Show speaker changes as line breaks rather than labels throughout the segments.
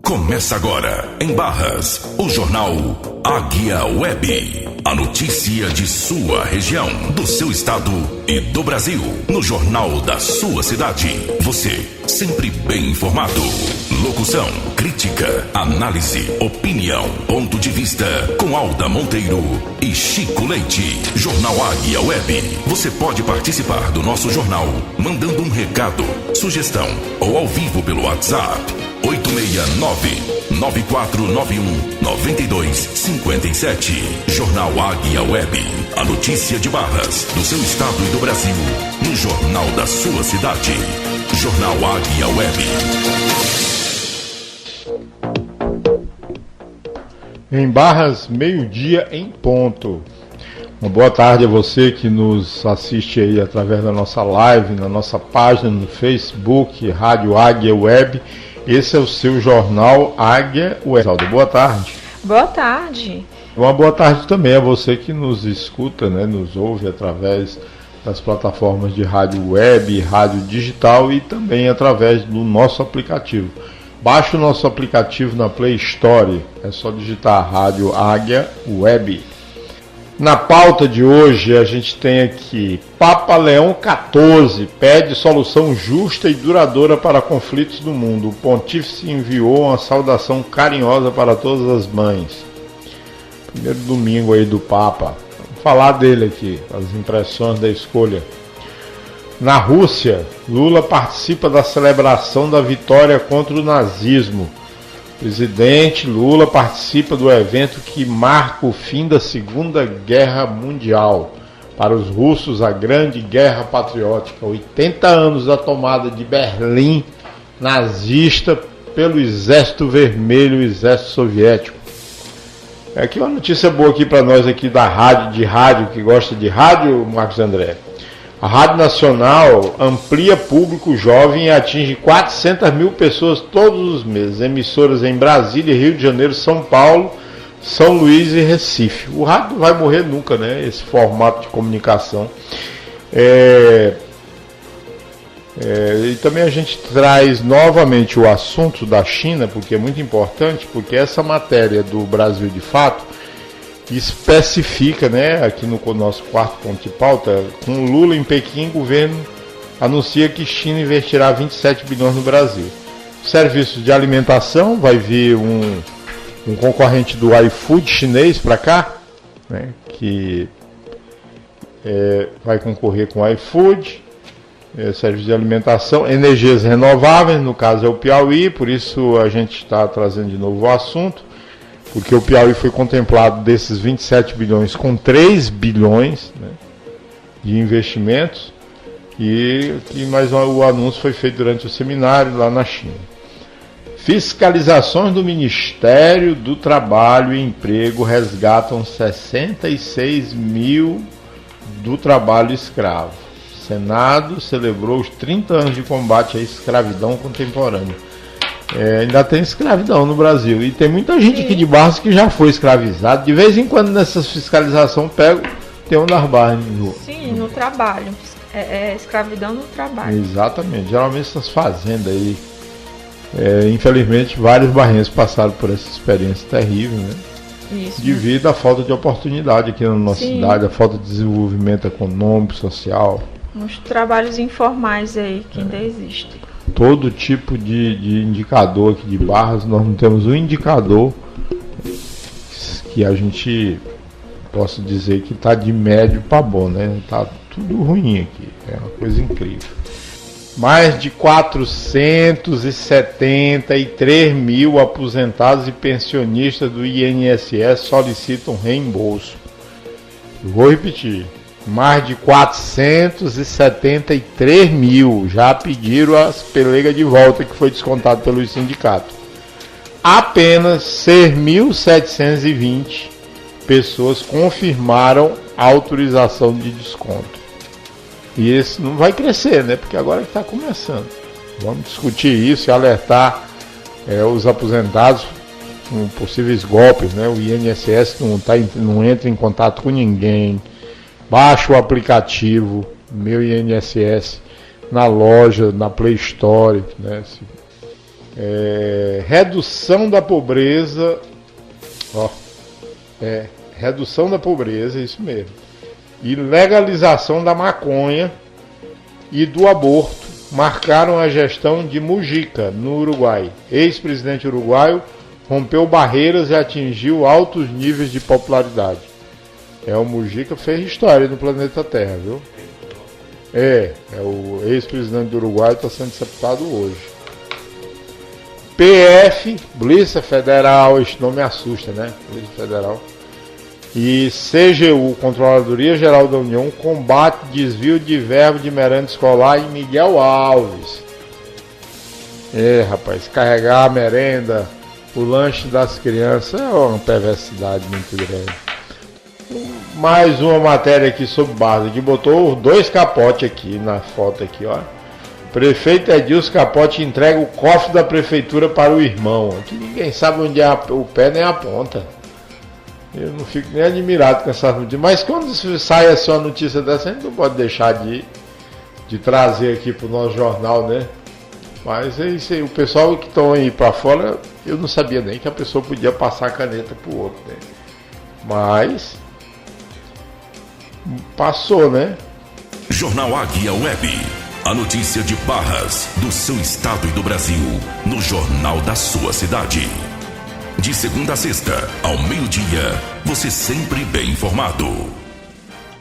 Começa agora, em Barras, o jornal Águia Web. A notícia de sua região, do seu estado e do Brasil. No jornal da sua cidade. Você, sempre bem informado. Locução, crítica, análise, opinião, ponto de vista. Com Alda Monteiro e Chico Leite. Jornal Águia Web. Você pode participar do nosso jornal mandando um recado, sugestão ou ao vivo pelo WhatsApp. 869-9491-9257. Jornal Águia Web. A notícia de Barras, do seu estado e do Brasil, no jornal da sua cidade. Jornal Águia Web.
Em Barras, meio-dia em ponto. Uma boa tarde a você que nos assiste aí através da nossa live, na nossa página no Facebook, Rádio Águia Web. Esse é o seu jornal Águia Web. Boa tarde.
Boa tarde.
Uma boa tarde também a você que nos escuta, né, nos ouve através das plataformas de rádio web, rádio digital e também através do nosso aplicativo. Baixe o nosso aplicativo na Play Store, é só digitar Rádio Águia Web. Na pauta de hoje a gente tem aqui: Papa Leão XIV pede solução justa e duradoura para conflitos do mundo. O pontífice enviou uma saudação carinhosa para todas as mães. Primeiro domingo aí do Papa. Vamos falar dele aqui, as impressões da escolha. Na Rússia, Lula participa da celebração da vitória contra o nazismo. O presidente Lula participa do evento que marca o fim da Segunda Guerra Mundial. Para os russos, a Grande Guerra Patriótica, 80 anos da tomada de Berlim nazista pelo Exército Vermelho e Exército Soviético. Aqui uma notícia boa aqui para nós aqui da rádio, que gosta de rádio, Marcos André. A Rádio Nacional amplia público jovem e atinge 400 mil pessoas todos os meses. Emissoras em Brasília, Rio de Janeiro, São Paulo, São Luís e Recife. O rádio não vai morrer nunca, né? Esse formato de comunicação. E também a gente traz novamente o assunto da China, porque é muito importante, porque essa matéria do Brasil de Fato especifica, né, aqui no nosso quarto ponto de pauta, com Lula em Pequim, o governo anuncia que China investirá 27 bilhões no Brasil. Serviços de alimentação, vai vir um concorrente do iFood chinês para cá, né, que vai concorrer com o iFood, serviços de alimentação, energias renováveis, no caso é o Piauí, por isso a gente está trazendo de novo o assunto, porque o Piauí foi contemplado desses 27 bilhões com 3 bilhões, né, de investimentos, mas o anúncio foi feito durante o seminário lá na China. Fiscalizações do Ministério do Trabalho e Emprego resgatam 66 mil do trabalho escravo. O Senado celebrou os 30 anos de combate à escravidão contemporânea. Ainda tem escravidão no Brasil. E tem muita gente aqui de Barras que já foi escravizado. De vez em quando nessas fiscalizações tem um das Barras.
Sim, no trabalho. É escravidão no trabalho.
Exatamente. Geralmente essas fazendas aí. Infelizmente vários barrenses passaram por essa experiência terrível, né?
Isso.
Devido à falta de oportunidade aqui na nossa cidade, a falta de desenvolvimento econômico, social.
Os trabalhos informais aí que ainda existem.
Todo tipo de indicador aqui de Barras, nós não temos um indicador que a gente possa dizer que está de médio para bom, né? Está tudo ruim aqui, é uma coisa incrível. Mais de 473 mil aposentados e pensionistas do INSS solicitam reembolso. Eu vou repetir. Mais de 473 mil já pediram as pelegas de volta que foi descontado pelos sindicatos. Apenas 6.720 pessoas confirmaram a autorização de desconto. E esse não vai crescer, né? Porque agora está começando. Vamos discutir isso e alertar os aposentados com possíveis golpes, né? O INSS não entra em contato com ninguém. Baixa o aplicativo Meu INSS na loja, na Play Store, né? Redução da pobreza, redução da pobreza, isso mesmo, e legalização da maconha e do aborto marcaram a gestão de Mujica, no Uruguai. Ex-presidente uruguaio rompeu barreiras e atingiu altos níveis de popularidade. O Mujica fez história no planeta Terra, viu? O ex-presidente do Uruguai está sendo sepultado hoje. PF, Polícia Federal, este nome me assusta, né? Polícia Federal. E CGU, Controladoria Geral da União, combate desvio de verba de merenda escolar em Miguel Alves. Rapaz, carregar a merenda, o lanche das crianças é uma perversidade muito grande. Mais uma matéria aqui sobre Barra, que botou 2 capotes aqui na foto aqui, ó. Prefeito Edilson Capote entrega o cofre da prefeitura para o irmão. Aqui ninguém sabe onde é o pé nem a ponta. Eu não fico nem admirado com essa notícia. Mas quando sai assim uma notícia dessa, a gente não pode deixar de trazer aqui para o nosso jornal, né? Mas é isso aí. O pessoal que estão aí para fora, eu não sabia nem que a pessoa podia passar a caneta para o outro, né? Mas passou, né?
Jornal Águia Web. A notícia de Barras, do seu estado e do Brasil, no jornal da sua cidade. De segunda a sexta, ao meio-dia, você sempre bem informado.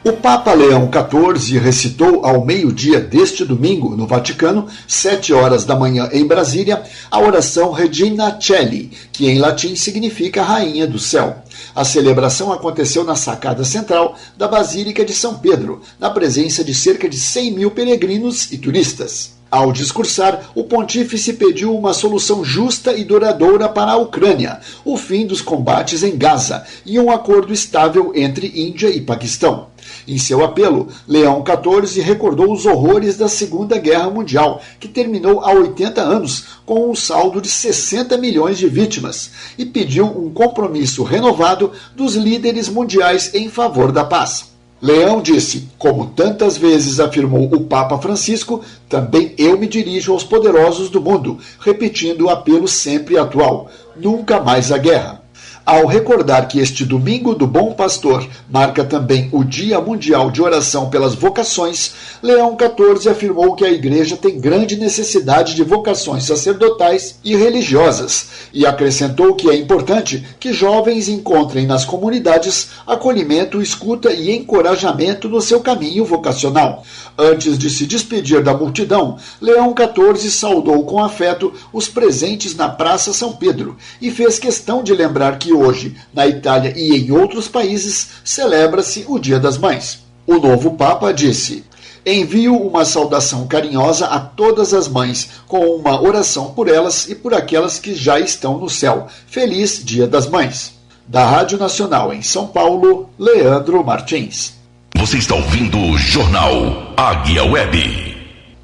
O Papa Leão XIV recitou ao meio-dia deste domingo, no Vaticano, 7 horas da manhã em Brasília, a oração Regina Coeli, que em latim significa Rainha do Céu. A celebração aconteceu na sacada central da Basílica de São Pedro, na presença de cerca de 100 mil peregrinos e turistas. Ao discursar, o pontífice pediu uma solução justa e duradoura para a Ucrânia, o fim dos combates em Gaza e um acordo estável entre Índia e Paquistão. Em seu apelo, Leão XIV recordou os horrores da Segunda Guerra Mundial, que terminou há 80 anos, com um saldo de 60 milhões de vítimas, e pediu um compromisso renovado dos líderes mundiais em favor da paz. Leão disse, como tantas vezes afirmou o Papa Francisco, também eu me dirijo aos poderosos do mundo, repetindo o apelo sempre atual, nunca mais a guerra. Ao recordar que este Domingo do Bom Pastor marca também o Dia Mundial de Oração pelas Vocações, Leão XIV afirmou que a Igreja tem grande necessidade de vocações sacerdotais e religiosas, e acrescentou que é importante que jovens encontrem nas comunidades acolhimento, escuta e encorajamento no seu caminho vocacional. Antes de se despedir da multidão, Leão XIV saudou com afeto os presentes na Praça São Pedro e fez questão de lembrar que hoje, na Itália e em outros países, celebra-se o Dia das Mães. O novo Papa disse: envio uma saudação carinhosa a todas as mães, com uma oração por elas e por aquelas que já estão no céu. Feliz Dia das Mães. Da Rádio Nacional em São Paulo, Leandro Martins.
Você está ouvindo o Jornal Águia Web.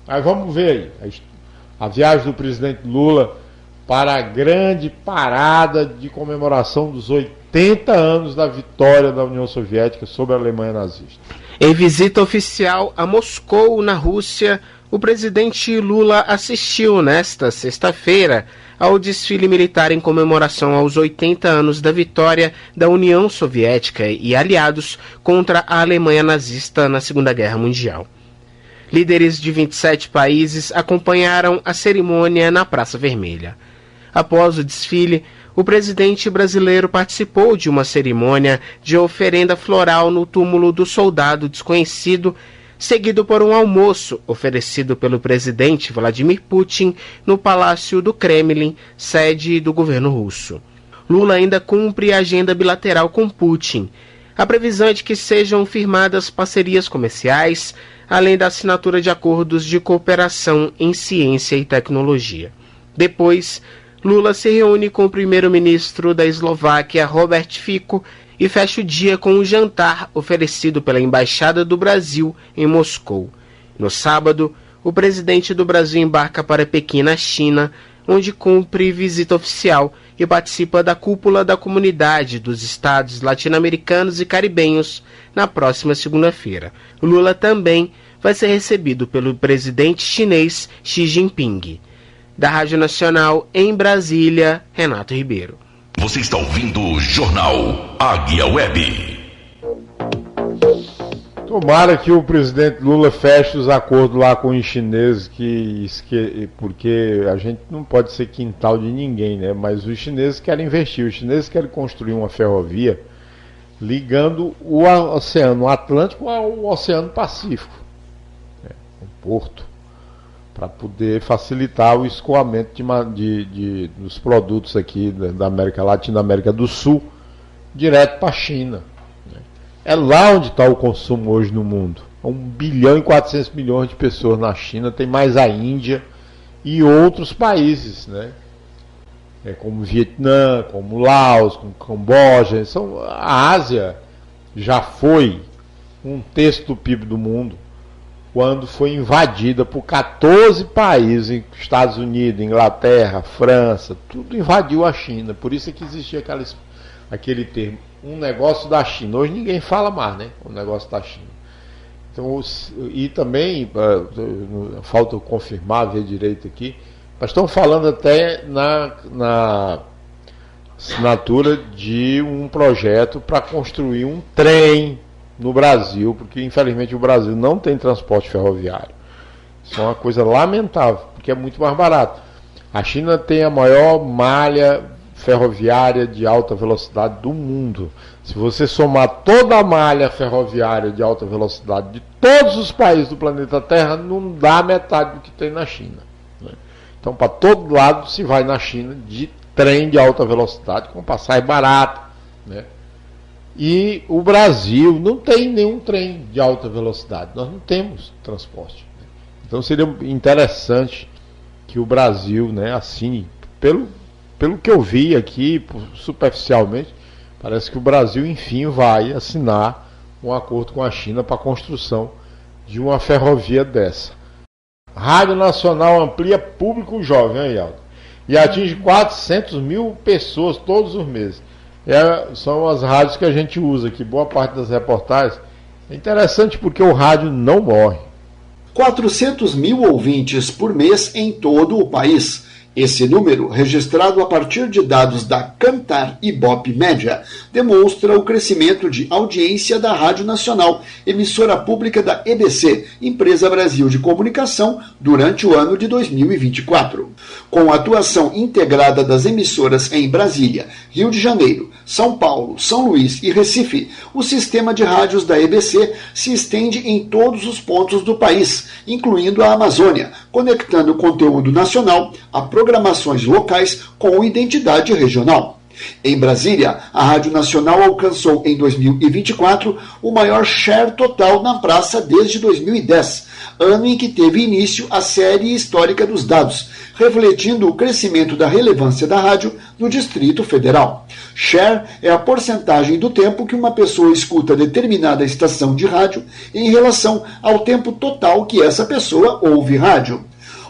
Mas vamos ver aí a viagem do presidente Lula para a grande parada de comemoração dos 80 anos da vitória da União Soviética sobre a Alemanha nazista.
Em visita oficial a Moscou, na Rússia, o presidente Lula assistiu nesta sexta-feira ao desfile militar em comemoração aos 80 anos da vitória da União Soviética e aliados contra a Alemanha nazista na Segunda Guerra Mundial. Líderes de 27 países acompanharam a cerimônia na Praça Vermelha. Após o desfile, o presidente brasileiro participou de uma cerimônia de oferenda floral no túmulo do soldado desconhecido, seguido por um almoço oferecido pelo presidente Vladimir Putin no Palácio do Kremlin, sede do governo russo. Lula ainda cumpre a agenda bilateral com Putin. A previsão é de que sejam firmadas parcerias comerciais, além da assinatura de acordos de cooperação em ciência e tecnologia. Depois, Lula se reúne com o primeiro-ministro da Eslováquia, Robert Fico, e fecha o dia com um jantar oferecido pela Embaixada do Brasil em Moscou. No sábado, o presidente do Brasil embarca para Pequim, na China, onde cumpre visita oficial e participa da cúpula da Comunidade dos Estados Latino-Americanos e Caribenhos na próxima segunda-feira. Lula também vai ser recebido pelo presidente chinês Xi Jinping. Da Rádio Nacional em Brasília, Renato Ribeiro.
Você está ouvindo o Jornal Águia Web.
Tomara que o presidente Lula feche os acordos lá com os chineses, porque a gente não pode ser quintal de ninguém, né? Mas os chineses querem investir, os chineses querem construir uma ferrovia ligando o Oceano Atlântico ao Oceano Pacífico, né? Um porto, para poder facilitar o escoamento dos produtos aqui da América Latina, da América do Sul, direto para a China. É lá onde está o consumo hoje no mundo. 1 bilhão e 400 milhões de pessoas na China, tem mais a Índia e outros países, né? Como Vietnã, como Laos, como Camboja. A Ásia já foi 1/3 do PIB do mundo quando foi invadida por 14 países, Estados Unidos, Inglaterra, França, tudo invadiu a China. Por isso é que existia aquele termo, um negócio da China. Hoje ninguém fala mais, né? O negócio da China. Então, e também, falta eu confirmar, ver direito aqui, mas estão falando até na assinatura de um projeto para construir um trem no Brasil, porque infelizmente o Brasil não tem transporte ferroviário. Isso é uma coisa lamentável, porque é muito mais barato. A China tem a maior malha ferroviária de alta velocidade do mundo. Se você somar toda a malha ferroviária de alta velocidade de todos os países do planeta Terra, não dá metade do que tem na China, né? Então, para todo lado se vai na China de trem de alta velocidade com passagem barata, né? E o Brasil não tem nenhum trem de alta velocidade. Nós não temos transporte, né? Então seria interessante que o Brasil, né, assine, pelo que eu vi aqui, superficialmente, parece que o Brasil, enfim, vai assinar um acordo com a China para a construção de uma ferrovia dessa. Rádio Nacional amplia público jovem, aí, Aldo, e atinge 400 mil pessoas todos os meses. São as rádios que a gente usa aqui, boa parte das reportagens. É interessante porque o rádio não morre.
400 mil ouvintes por mês em todo o país. Esse número, registrado a partir de dados da Kantar Ibope Média, demonstra o crescimento de audiência da Rádio Nacional, emissora pública da EBC, Empresa Brasil de Comunicação, durante o ano de 2024. Com a atuação integrada das emissoras em Brasília, Rio de Janeiro, São Paulo, São Luís e Recife, o sistema de rádios da EBC se estende em todos os pontos do país, incluindo a Amazônia, conectando o conteúdo nacional a programações locais com identidade regional. Em Brasília, a Rádio Nacional alcançou em 2024 o maior share total na praça desde 2010, ano em que teve início a série histórica dos dados, refletindo o crescimento da relevância da rádio no Distrito Federal. Share é a porcentagem do tempo que uma pessoa escuta determinada estação de rádio em relação ao tempo total que essa pessoa ouve rádio.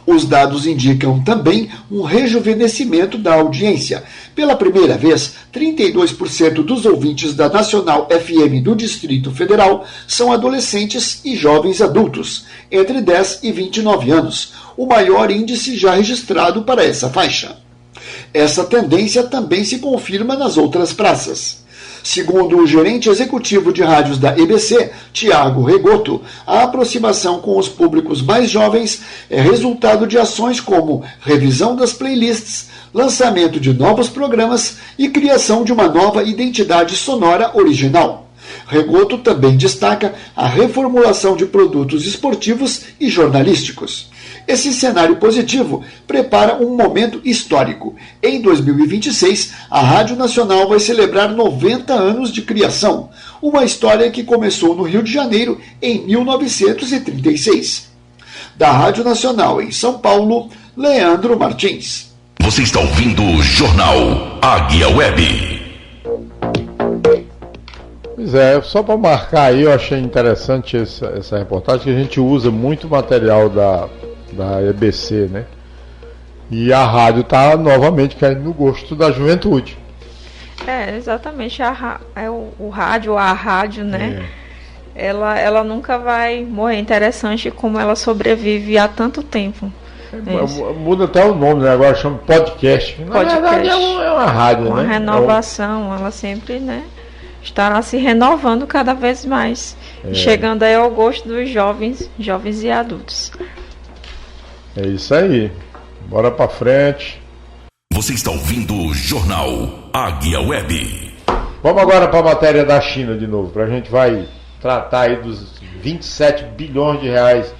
Os dados indicam também um rejuvenescimento da audiência. Pela primeira vez, 32% dos ouvintes da Nacional FM do Distrito Federal são adolescentes e jovens adultos, entre 10 e 29 anos, o maior índice já registrado para essa faixa. Essa tendência também se confirma nas outras praças. Segundo o gerente executivo de rádios da EBC, Tiago Regoto, a aproximação com os públicos mais jovens é resultado de ações como revisão das playlists, lançamento de novos programas e criação de uma nova identidade sonora original. Regoto também destaca a reformulação de produtos esportivos e jornalísticos. Esse cenário positivo prepara um momento histórico. Em 2026, a Rádio Nacional vai celebrar 90 anos de criação, uma história que começou no Rio de Janeiro em 1936. Da Rádio Nacional em São Paulo, Leandro Martins.
Você está ouvindo o Jornal Águia Web.
Pois é, só para marcar aí, eu achei interessante essa reportagem, que a gente usa muito material da EBC, né? E a rádio está novamente caindo no gosto da juventude.
Exatamente. O rádio, a rádio, né? Ela nunca vai morrer. Interessante como ela sobrevive há tanto tempo.
Muda até o nome, né? Agora chama podcast. Na verdade é uma rádio,
uma
né?
renovação, ela sempre, né, estará se renovando cada vez mais, chegando aí ao gosto dos jovens e adultos.
É isso aí. Bora pra frente.
Você está ouvindo o Jornal Águia Web.
Vamos agora para a matéria da China de novo. A gente vai tratar aí dos 27 bilhões de reais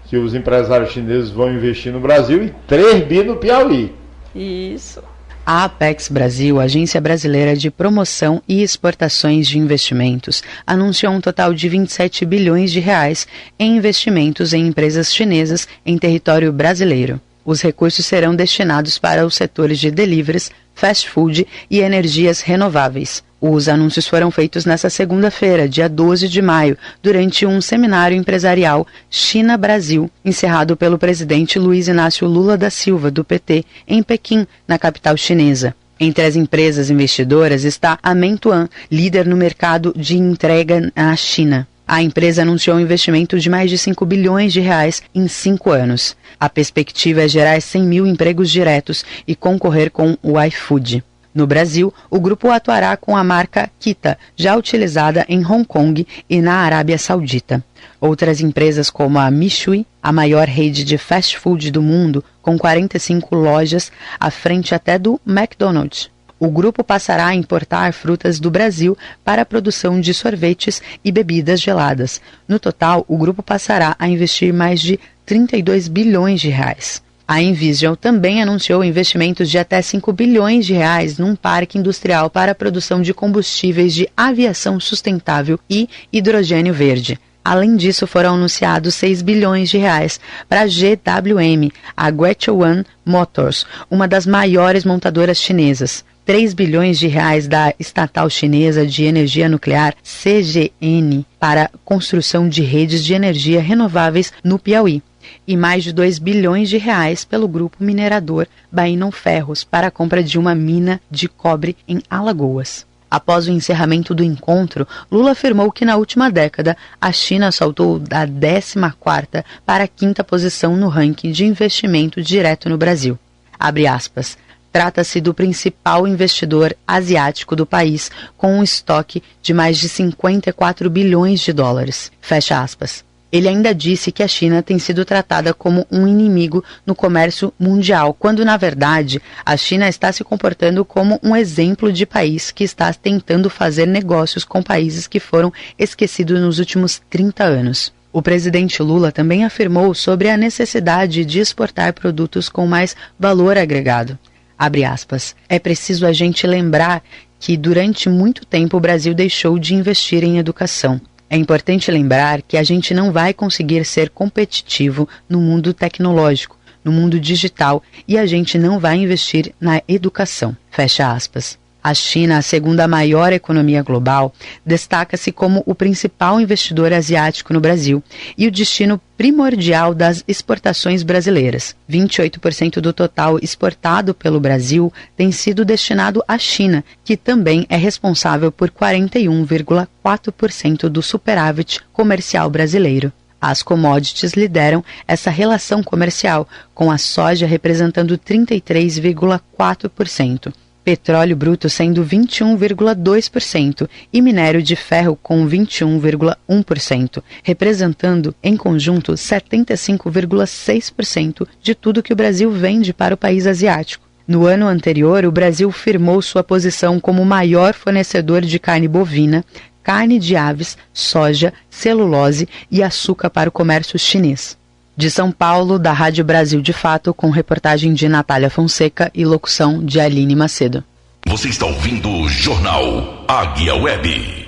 que os empresários chineses vão investir no Brasil e 3 bi no Piauí.
Isso.
A Apex Brasil, Agência Brasileira de Promoção e Exportações de Investimentos, anunciou um total de 27 bilhões de reais em investimentos em empresas chinesas em território brasileiro. Os recursos serão destinados para os setores de deliveries, fast food e energias renováveis. Os anúncios foram feitos nesta segunda-feira, dia 12 de maio, durante um seminário empresarial China-Brasil, encerrado pelo presidente Luiz Inácio Lula da Silva, do PT, em Pequim, na capital chinesa. Entre as empresas investidoras está a Meituan, líder no mercado de entrega na China. A empresa anunciou um investimento de mais de 5 bilhões de reais em 5 anos. A perspectiva é gerar 100 mil empregos diretos e concorrer com o iFood. No Brasil, o grupo atuará com a marca Kita, já utilizada em Hong Kong e na Arábia Saudita. Outras empresas como a Mitsui, a maior rede de fast food do mundo, com 45 lojas, à frente até do McDonald's. O grupo passará a importar frutas do Brasil para a produção de sorvetes e bebidas geladas. No total, o grupo passará a investir mais de 32 bilhões de reais. A Envision também anunciou investimentos de até 5 bilhões de reais num parque industrial para a produção de combustíveis de aviação sustentável e hidrogênio verde. Além disso, foram anunciados 6 bilhões de reais para a GWM, a Guochuan Motors, uma das maiores montadoras chinesas. 3 bilhões de reais da estatal chinesa de energia nuclear, CGN, para construção de redes de energia renováveis no Piauí. E mais de 2 bilhões de reais pelo grupo minerador Bainon Ferros para a compra de uma mina de cobre em Alagoas. Após o encerramento do encontro, Lula afirmou que na última década a China saltou da 14ª para a 5ª posição no ranking de investimento direto no Brasil. Abre aspas. Trata-se do principal investidor asiático do país, com um estoque de mais de 54 bilhões de dólares. Fecha aspas. Ele ainda disse que a China tem sido tratada como um inimigo no comércio mundial, quando, na verdade, a China está se comportando como um exemplo de país que está tentando fazer negócios com países que foram esquecidos nos últimos 30 anos. O presidente Lula também afirmou sobre a necessidade de exportar produtos com mais valor agregado. Abre aspas. É preciso a gente lembrar que, durante muito tempo, o Brasil deixou de investir em educação. É importante lembrar que a gente não vai conseguir ser competitivo no mundo tecnológico, no mundo digital, e a gente não vai investir na educação. Fecha aspas. A China, a segunda maior economia global, destaca-se como o principal investidor asiático no Brasil e o destino primordial das exportações brasileiras. 28% do total exportado pelo Brasil tem sido destinado à China, que também é responsável por 41,4% do superávit comercial brasileiro. As commodities lideram essa relação comercial, com a soja representando 33,4%. Petróleo bruto sendo 21,2% e minério de ferro com 21,1%, representando em conjunto 75,6% de tudo que o Brasil vende para o país asiático. No ano anterior, o Brasil firmou sua posição como o maior fornecedor de carne bovina, carne de aves, soja, celulose e açúcar para o comércio chinês. De São Paulo, da Rádio Brasil de Fato, com reportagem de Natália Fonseca e locução de Aline Macedo.
Você está ouvindo o Jornal Águia Web.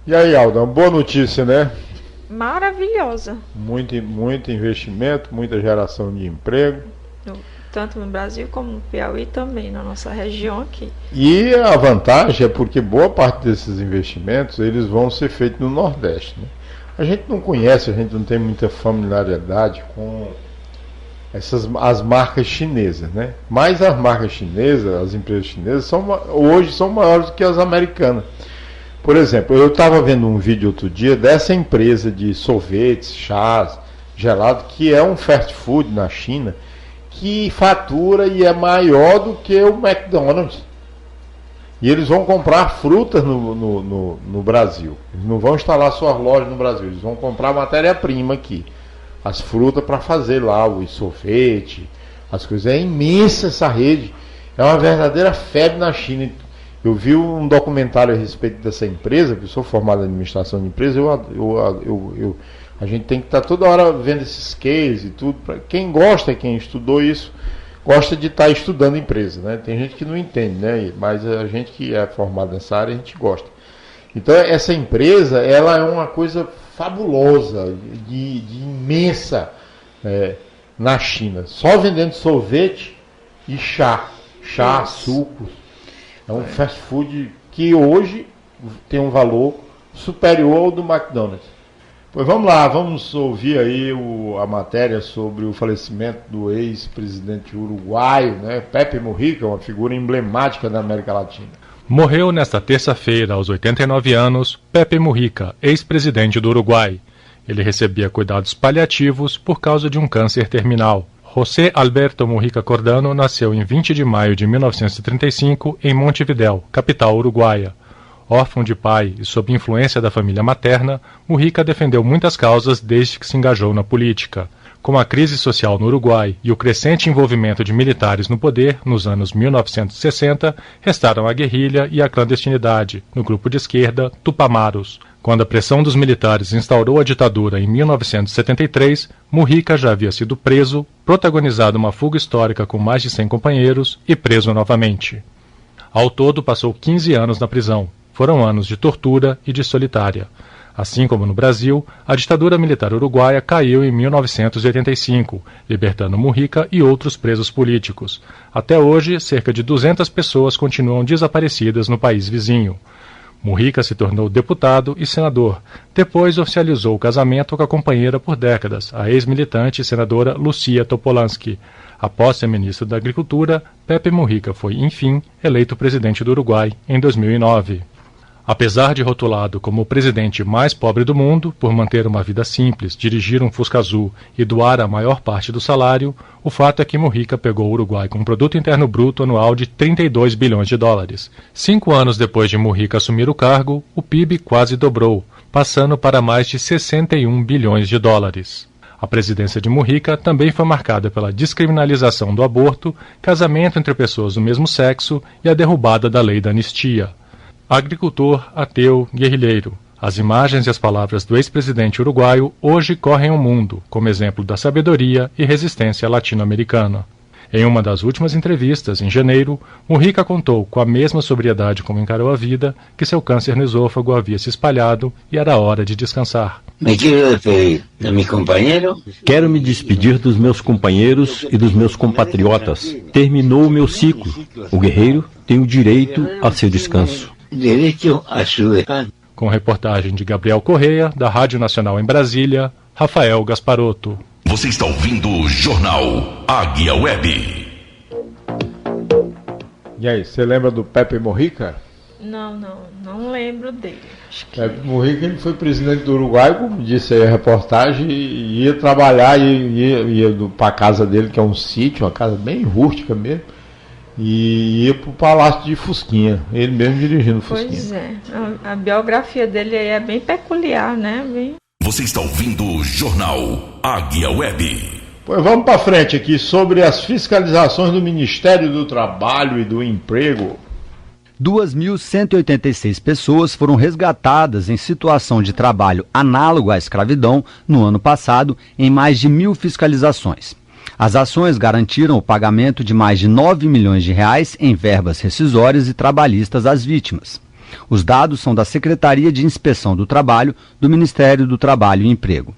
E aí, Alda, boa notícia, né?
Maravilhosa.
Muito investimento, muita geração de emprego.
Tanto no Brasil como no Piauí também, na nossa região aqui.
E a vantagem é porque boa parte desses investimentos eles vão ser feitos no Nordeste, né? A gente não conhece, a gente não tem muita familiaridade com as marcas chinesas, né? Mas as marcas chinesas, as empresas chinesas hoje são maiores do que as americanas. Por exemplo, eu estava vendo um vídeo outro dia dessa empresa de sorvetes, chás, gelado, que é um fast food na China, que fatura e é maior do que o McDonald's. E eles vão comprar frutas no Brasil. Eles não vão instalar suas lojas no Brasil, eles vão comprar matéria-prima aqui. As frutas para fazer lá o sorvete, as coisas. É imensa essa rede. É uma verdadeira febre na China. Eu vi um documentário a respeito dessa empresa, que eu sou formado em administração de empresa, a gente tem que estar toda hora vendo esses cases e tudo. Quem gosta, quem estudou isso, gosta de estar estudando empresa, né? Tem gente que não entende, né? Mas a gente que é formado nessa área, a gente gosta. Então essa empresa, ela é uma coisa fabulosa, de imensa na China. Só vendendo sorvete e chá, sucos. É um fast food que hoje tem um valor superior ao do McDonald's. Pois vamos lá, vamos ouvir aí a matéria sobre o falecimento do ex-presidente uruguaio, né, Pepe Mujica, uma figura emblemática da América Latina.
Morreu nesta terça-feira, aos 89 anos, Pepe Mujica, ex-presidente do Uruguai. Ele recebia cuidados paliativos por causa de um câncer terminal. José Alberto Mujica Cordano nasceu em 20 de maio de 1935 em Montevidéu, capital uruguaia. Órfão de pai e sob influência da família materna, Mujica defendeu muitas causas desde que se engajou na política. Com a crise social no Uruguai e o crescente envolvimento de militares no poder nos anos 1960, restaram a guerrilha e a clandestinidade, no grupo de esquerda Tupamaros. Quando a pressão dos militares instaurou a ditadura em 1973, Mujica já havia sido preso, protagonizado uma fuga histórica com mais de 100 companheiros e preso novamente. Ao todo, passou 15 anos na prisão. Foram anos de tortura e de solitária. Assim como no Brasil, a ditadura militar uruguaia caiu em 1985, libertando Mujica e outros presos políticos. Até hoje, cerca de 200 pessoas continuam desaparecidas no país vizinho. Mujica se tornou deputado e senador. Depois oficializou o casamento com a companheira por décadas, a ex-militante e senadora Lucia Topolansky. Após ser ministro da Agricultura, Pepe Mujica foi, enfim, eleito presidente do Uruguai em 2009. Apesar de rotulado como o presidente mais pobre do mundo, por manter uma vida simples, dirigir um Fusca Azul e doar a maior parte do salário, o fato é que Mujica pegou o Uruguai com um produto interno bruto anual de 32 bilhões de dólares. 5 anos depois de Mujica assumir o cargo, o PIB quase dobrou, passando para mais de 61 bilhões de dólares. A presidência de Mujica também foi marcada pela descriminalização do aborto, casamento entre pessoas do mesmo sexo e a derrubada da lei da anistia. Agricultor, ateu, guerrilheiro. As imagens e as palavras do ex-presidente uruguaio hoje correm o mundo, como exemplo da sabedoria e resistência latino-americana. Em uma das últimas entrevistas, em janeiro, Mujica contou, com a mesma sobriedade como encarou a vida, que seu câncer no esôfago havia se espalhado e era hora de descansar.
Me quero despedir de meus companheiros.
Quero me despedir dos meus companheiros e dos meus compatriotas. Terminou o meu ciclo. O guerreiro tem o direito a seu descanso.
Direito a seu descanso.
Com reportagem de Gabriel Correia, da Rádio Nacional em Brasília, Rafael Gasparotto.
Você está ouvindo o Jornal Águia Web.
E aí, você lembra do Pepe Mujica?
Não lembro dele.
Pepe Mujica, ele foi presidente do Uruguai, como disse aí a reportagem, e ia trabalhar, ia para a casa dele, que é um sítio, uma casa bem rústica mesmo, e ia para o Palácio de Fusquinha, ele mesmo dirigindo o Fusquinha.
Pois é, a biografia dele aí é bem peculiar, né?
Você está ouvindo o Jornal Águia Web.
Pois vamos para frente aqui sobre as fiscalizações do Ministério do Trabalho e do Emprego.
2.186 pessoas foram resgatadas em situação de trabalho análogo à escravidão no ano passado, em mais de 1.000 fiscalizações. As ações garantiram o pagamento de mais de 9 milhões de reais em verbas rescisórias e trabalhistas às vítimas. Os dados são da Secretaria de Inspeção do Trabalho do Ministério do Trabalho e Emprego.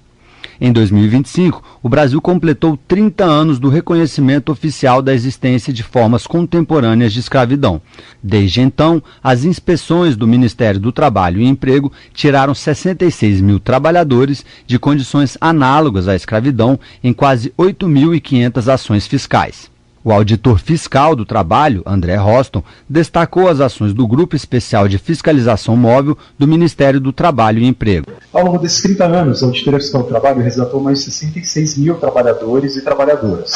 Em 2025, o Brasil completou 30 anos do reconhecimento oficial da existência de formas contemporâneas de escravidão. Desde então, as inspeções do Ministério do Trabalho e Emprego tiraram 66 mil trabalhadores de condições análogas à escravidão em quase 8.500 ações fiscais. O auditor fiscal do trabalho, André Roston, destacou as ações do Grupo Especial de Fiscalização Móvel do Ministério do Trabalho e Emprego.
Ao longo desses 30 anos, a Auditoria Fiscal do Trabalho resgatou mais de 66 mil trabalhadores e trabalhadoras,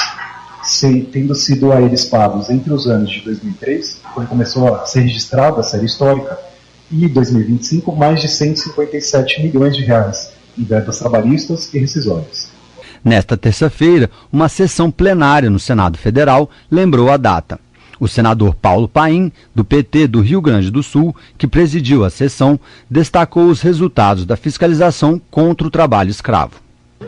tendo sido a eles pagos entre os anos de 2003, quando começou a ser registrada a série histórica, e 2025, mais de 157 milhões de reais em verbas trabalhistas e rescisórias.
Nesta terça-feira, uma sessão plenária no Senado Federal lembrou a data. O senador Paulo Paim, do PT do Rio Grande do Sul, que presidiu a sessão, destacou os resultados da fiscalização contra o trabalho escravo.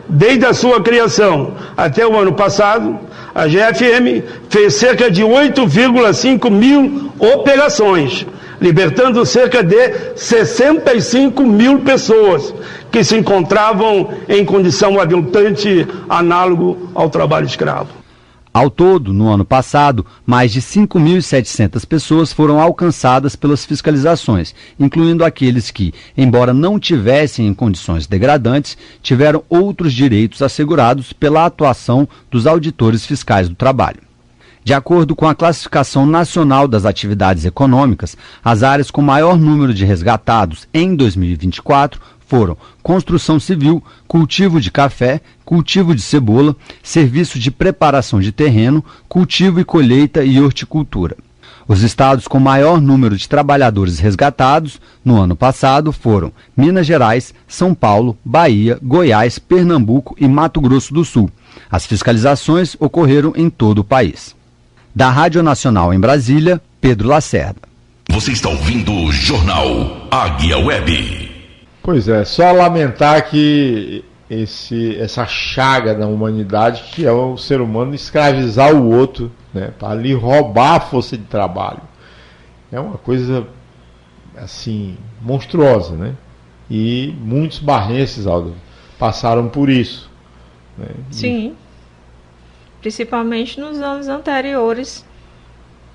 Desde a sua criação até o ano passado, a GFM fez cerca de 8,5 mil operações, libertando cerca de 65 mil pessoas que se encontravam em condição aviltante análogo ao trabalho escravo.
Ao todo, no ano passado, mais de 5.700 pessoas foram alcançadas pelas fiscalizações, incluindo aqueles que, embora não tivessem em condições degradantes, tiveram outros direitos assegurados pela atuação dos auditores fiscais do trabalho. De acordo com a Classificação Nacional das Atividades Econômicas, as áreas com maior número de resgatados em 2024 foram construção civil, cultivo de café, cultivo de cebola, serviço de preparação de terreno, cultivo e colheita e horticultura. Os estados com maior número de trabalhadores resgatados no ano passado foram Minas Gerais, São Paulo, Bahia, Goiás, Pernambuco e Mato Grosso do Sul. As fiscalizações ocorreram em todo o país. Da Rádio Nacional em Brasília, Pedro Lacerda.
Você está ouvindo o Jornal Águia Web.
Pois é, só lamentar que essa chaga da humanidade, que é o ser humano escravizar o outro, né, para lhe roubar a força de trabalho. É uma coisa, assim, monstruosa, né? E muitos barrenses, Aldo, passaram por isso. Né?
Sim. Principalmente nos anos anteriores.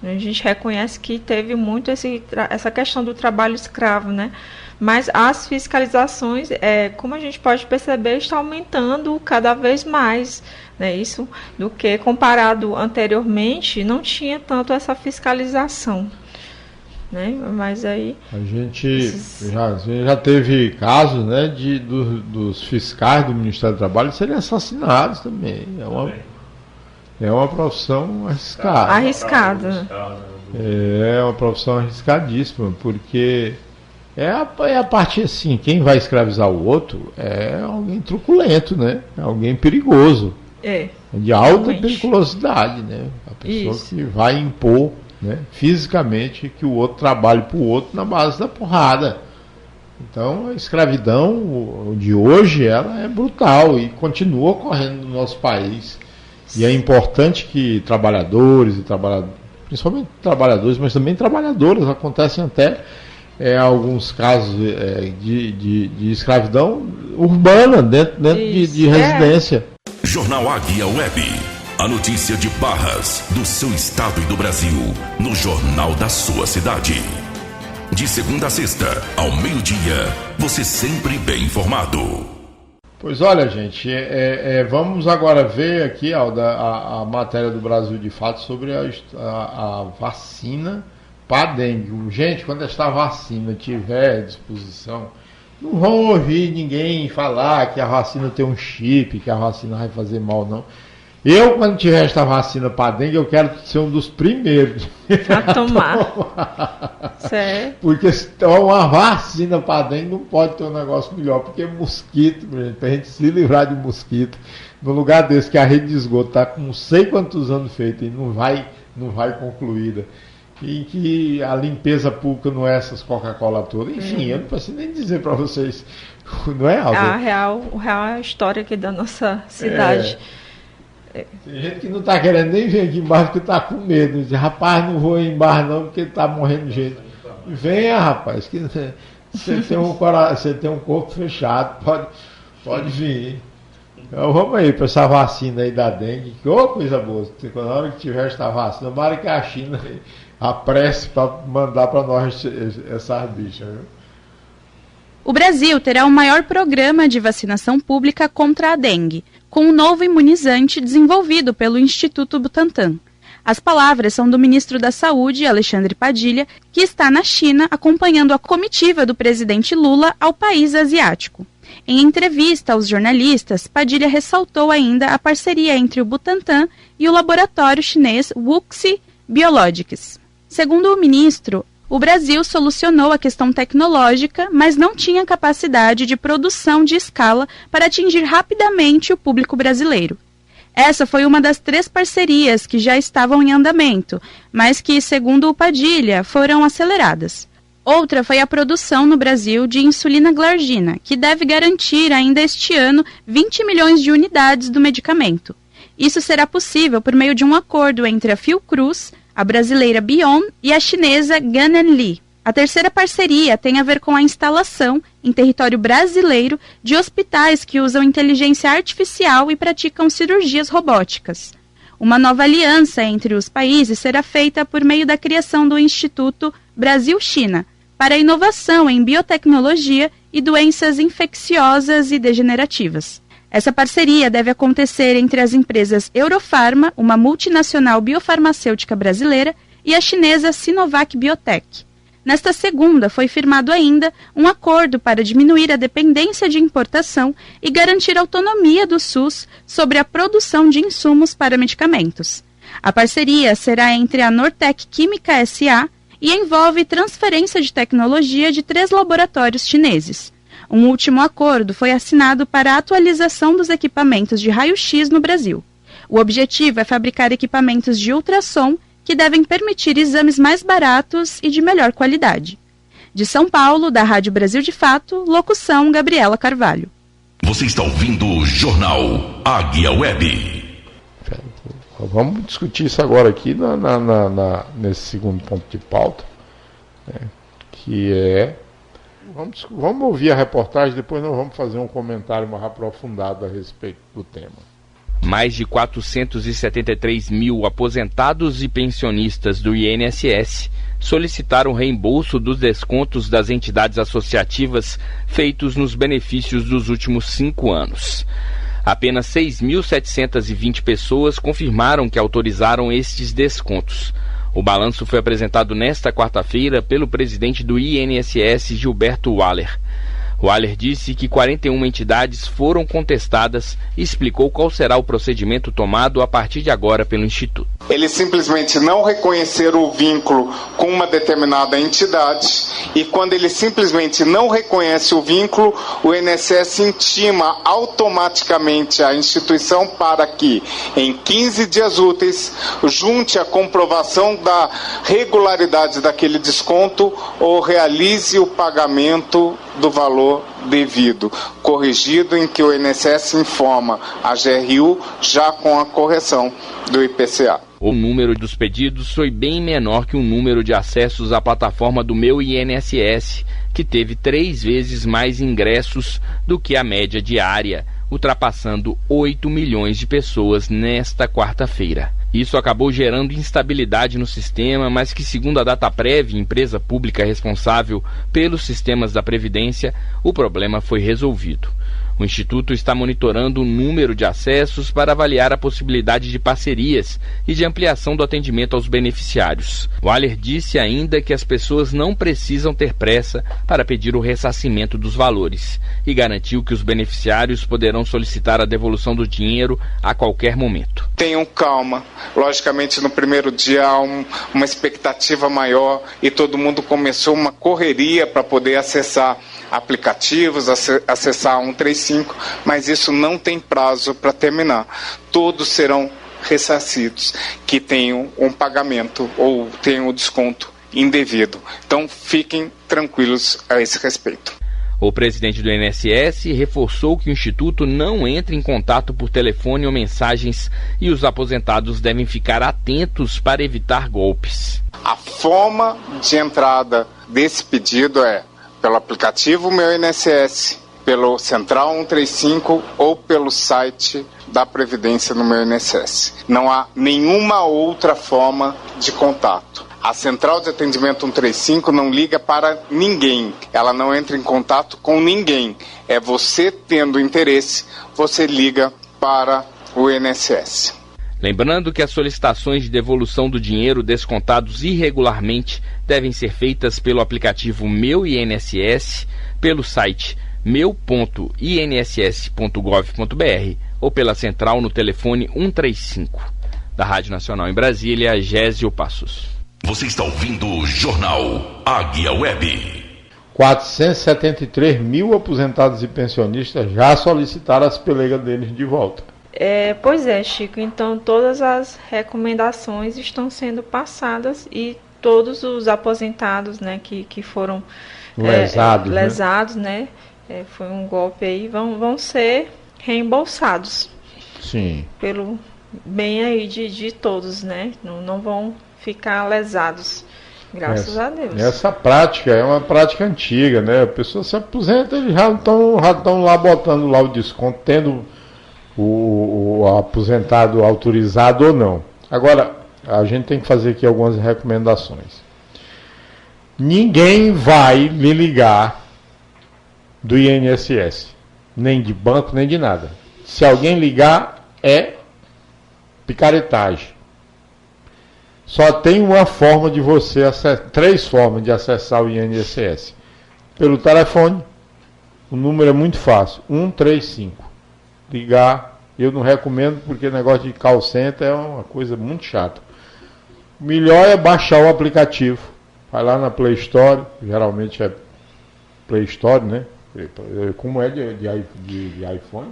A gente reconhece que teve muito essa questão do trabalho escravo, né? Mas as fiscalizações, como a gente pode perceber, está aumentando cada vez mais, né? Isso do que comparado anteriormente, não tinha tanto essa fiscalização, né? Mas aí
a gente já teve casos, né, dos fiscais do Ministério do Trabalho serem assassinados também. É uma profissão arriscada.
Arriscada.
É uma profissão arriscadíssima, porque é a parte assim, quem vai escravizar o outro é alguém truculento, né? É alguém perigoso. De alta periculosidade, né? A pessoa que vai impor, né, fisicamente que o outro trabalhe para o outro na base da porrada. Então a escravidão de hoje ela é brutal e continua ocorrendo no nosso país. E é importante que trabalhadores, principalmente trabalhadores, mas também trabalhadoras, acontecem até alguns casos de escravidão urbana dentro de residência.
Jornal Águia Web. A notícia de Barras, do seu estado e do Brasil, no Jornal da sua cidade. De segunda a sexta, ao meio-dia, você sempre bem informado.
Pois olha, gente, vamos agora ver aqui, Alda, a matéria do Brasil de Fato sobre a vacina para dengue. Gente, quando esta vacina estiver à disposição, não vão ouvir ninguém falar que a vacina tem um chip, que a vacina vai fazer mal, não. Eu, quando tiver esta vacina para dengue, eu quero ser um dos primeiros
a tomar. Certo.
Porque se uma vacina para dengue não pode ter um negócio melhor, porque mosquito, para a gente se livrar de mosquito, no lugar desse que a rede de esgoto está com não sei quantos anos feita e não vai concluída, e que a limpeza pública não é essas Coca-Cola todas, enfim, eu não preciso nem dizer para vocês, não é, Aldo?
A real história aqui da nossa cidade.
Tem gente que não está querendo nem vir aqui embaixo porque está com medo. Diz, rapaz, não vou ir embaixo não porque está morrendo de gente. Venha, rapaz, que você tem um corpo fechado, pode vir. Então vamos aí para essa vacina aí da dengue, que coisa boa. Na hora que tiver esta vacina, tomara que a China apresse para mandar para nós essas bichas, viu?
O Brasil terá o maior programa de vacinação pública contra a dengue, com um novo imunizante desenvolvido pelo Instituto Butantan. As palavras são do ministro da Saúde, Alexandre Padilha, que está na China acompanhando a comitiva do presidente Lula ao país asiático. Em entrevista aos jornalistas, Padilha ressaltou ainda a parceria entre o Butantan e o laboratório chinês WuXi Biologics. Segundo o ministro, o Brasil solucionou a questão tecnológica, mas não tinha capacidade de produção de escala para atingir rapidamente o público brasileiro. Essa foi uma das 3 parcerias que já estavam em andamento, mas que, segundo o Padilha, foram aceleradas. Outra foi a produção no Brasil de insulina glargina, que deve garantir ainda este ano 20 milhões de unidades do medicamento. Isso será possível por meio de um acordo entre a Fiocruz, a brasileira Bion e a chinesa Ganenli. A terceira parceria tem a ver com a instalação, em território brasileiro, de hospitais que usam inteligência artificial e praticam cirurgias robóticas. Uma nova aliança entre os países será feita por meio da criação do Instituto Brasil-China, para a inovação em biotecnologia e doenças infecciosas e degenerativas. Essa parceria deve acontecer entre as empresas Eurofarma, uma multinacional biofarmacêutica brasileira, e a chinesa Sinovac Biotech. Nesta segunda, foi firmado ainda um acordo para diminuir a dependência de importação e garantir a autonomia do SUS sobre a produção de insumos para medicamentos. A parceria será entre a Nortec Química S.A. e envolve transferência de tecnologia de 3 laboratórios chineses. Um último acordo foi assinado para a atualização dos equipamentos de raio-x no Brasil. O objetivo é fabricar equipamentos de ultrassom que devem permitir exames mais baratos e de melhor qualidade. De São Paulo, da Rádio Brasil de Fato, locução Gabriela Carvalho.
Você está ouvindo o Jornal Águia Web.
Vamos discutir isso agora aqui nesse segundo ponto de pauta, né, que é... Vamos ouvir a reportagem, depois nós vamos fazer um comentário mais aprofundado a respeito do tema.
Mais de 473 mil aposentados e pensionistas do INSS solicitaram reembolso dos descontos das entidades associativas feitos nos benefícios dos últimos 5 anos. Apenas 6.720 pessoas confirmaram que autorizaram estes descontos. O balanço foi apresentado nesta quarta-feira pelo presidente do INSS, Gilberto Waller. Waller disse que 41 entidades foram contestadas e explicou qual será o procedimento tomado a partir de agora pelo Instituto.
Eles simplesmente não reconheceram o vínculo com uma determinada entidade e quando ele simplesmente não reconhece o vínculo, o INSS intima automaticamente a instituição para que, em 15 dias úteis, junte a comprovação da regularidade daquele desconto ou realize o pagamento do valor devido, corrigido em que o INSS informa a GRU já com a correção do IPCA.
O número dos pedidos foi bem menor que o número de acessos à plataforma do Meu INSS, que teve 3 vezes mais ingressos do que a média diária, ultrapassando 8 milhões de pessoas nesta quarta-feira. Isso acabou gerando instabilidade no sistema, mas que, segundo a Dataprev, empresa pública responsável pelos sistemas da Previdência, o problema foi resolvido. O Instituto está monitorando o número de acessos para avaliar a possibilidade de parcerias e de ampliação do atendimento aos beneficiários. Waller disse ainda que as pessoas não precisam ter pressa para pedir o ressarcimento dos valores e garantiu que os beneficiários poderão solicitar a devolução do dinheiro a qualquer momento.
Tenham calma. Logicamente, no primeiro dia há uma expectativa maior e todo mundo começou uma correria para poder acessar aplicativos, acessar 135, mas isso não tem prazo para terminar. Todos serão ressarcidos que tenham um pagamento ou tenham o desconto indevido. Então fiquem tranquilos a esse respeito.
O presidente do INSS reforçou que o Instituto não entra em contato por telefone ou mensagens e os aposentados devem ficar atentos para evitar golpes.
A forma de entrada desse pedido é pelo aplicativo Meu INSS, pelo Central 135 ou pelo site da Previdência no Meu INSS. Não há nenhuma outra forma de contato. A Central de Atendimento 135 não liga para ninguém, ela não entra em contato com ninguém. É você tendo interesse, você liga para o INSS.
Lembrando que as solicitações de devolução do dinheiro descontados irregularmente devem ser feitas pelo aplicativo Meu INSS, pelo site meu.inss.gov.br ou pela central no telefone 135. Da Rádio Nacional em Brasília, Gésio Passos.
Você está ouvindo o Jornal Águia Web.
473 mil aposentados e pensionistas já solicitaram as pelegas deles de volta.
Pois é, Chico. Então, todas as recomendações estão sendo passadas e todos os aposentados, né, que foram lesados, né? Foi um golpe aí, vão ser reembolsados.
Sim.
Pelo bem aí de todos, né? Não vão ficar lesados. Graças a Deus.
Essa prática é uma prática antiga, né? A pessoa se aposenta, eles já estão lá botando lá o desconto, tendo o aposentado autorizado ou não. Agora, a gente tem que fazer aqui algumas recomendações. Ninguém vai lhe ligar do INSS, nem de banco, nem de nada. Se alguém ligar, é picaretagem. Só tem uma forma de você acessar, 3 formas de acessar o INSS. Pelo telefone, o número é muito fácil, 135. Ligar, eu não recomendo porque negócio de call center é uma coisa muito chata. O melhor é baixar o aplicativo. Vai lá na Play Store, geralmente é Play Store, né? Como é de iPhone?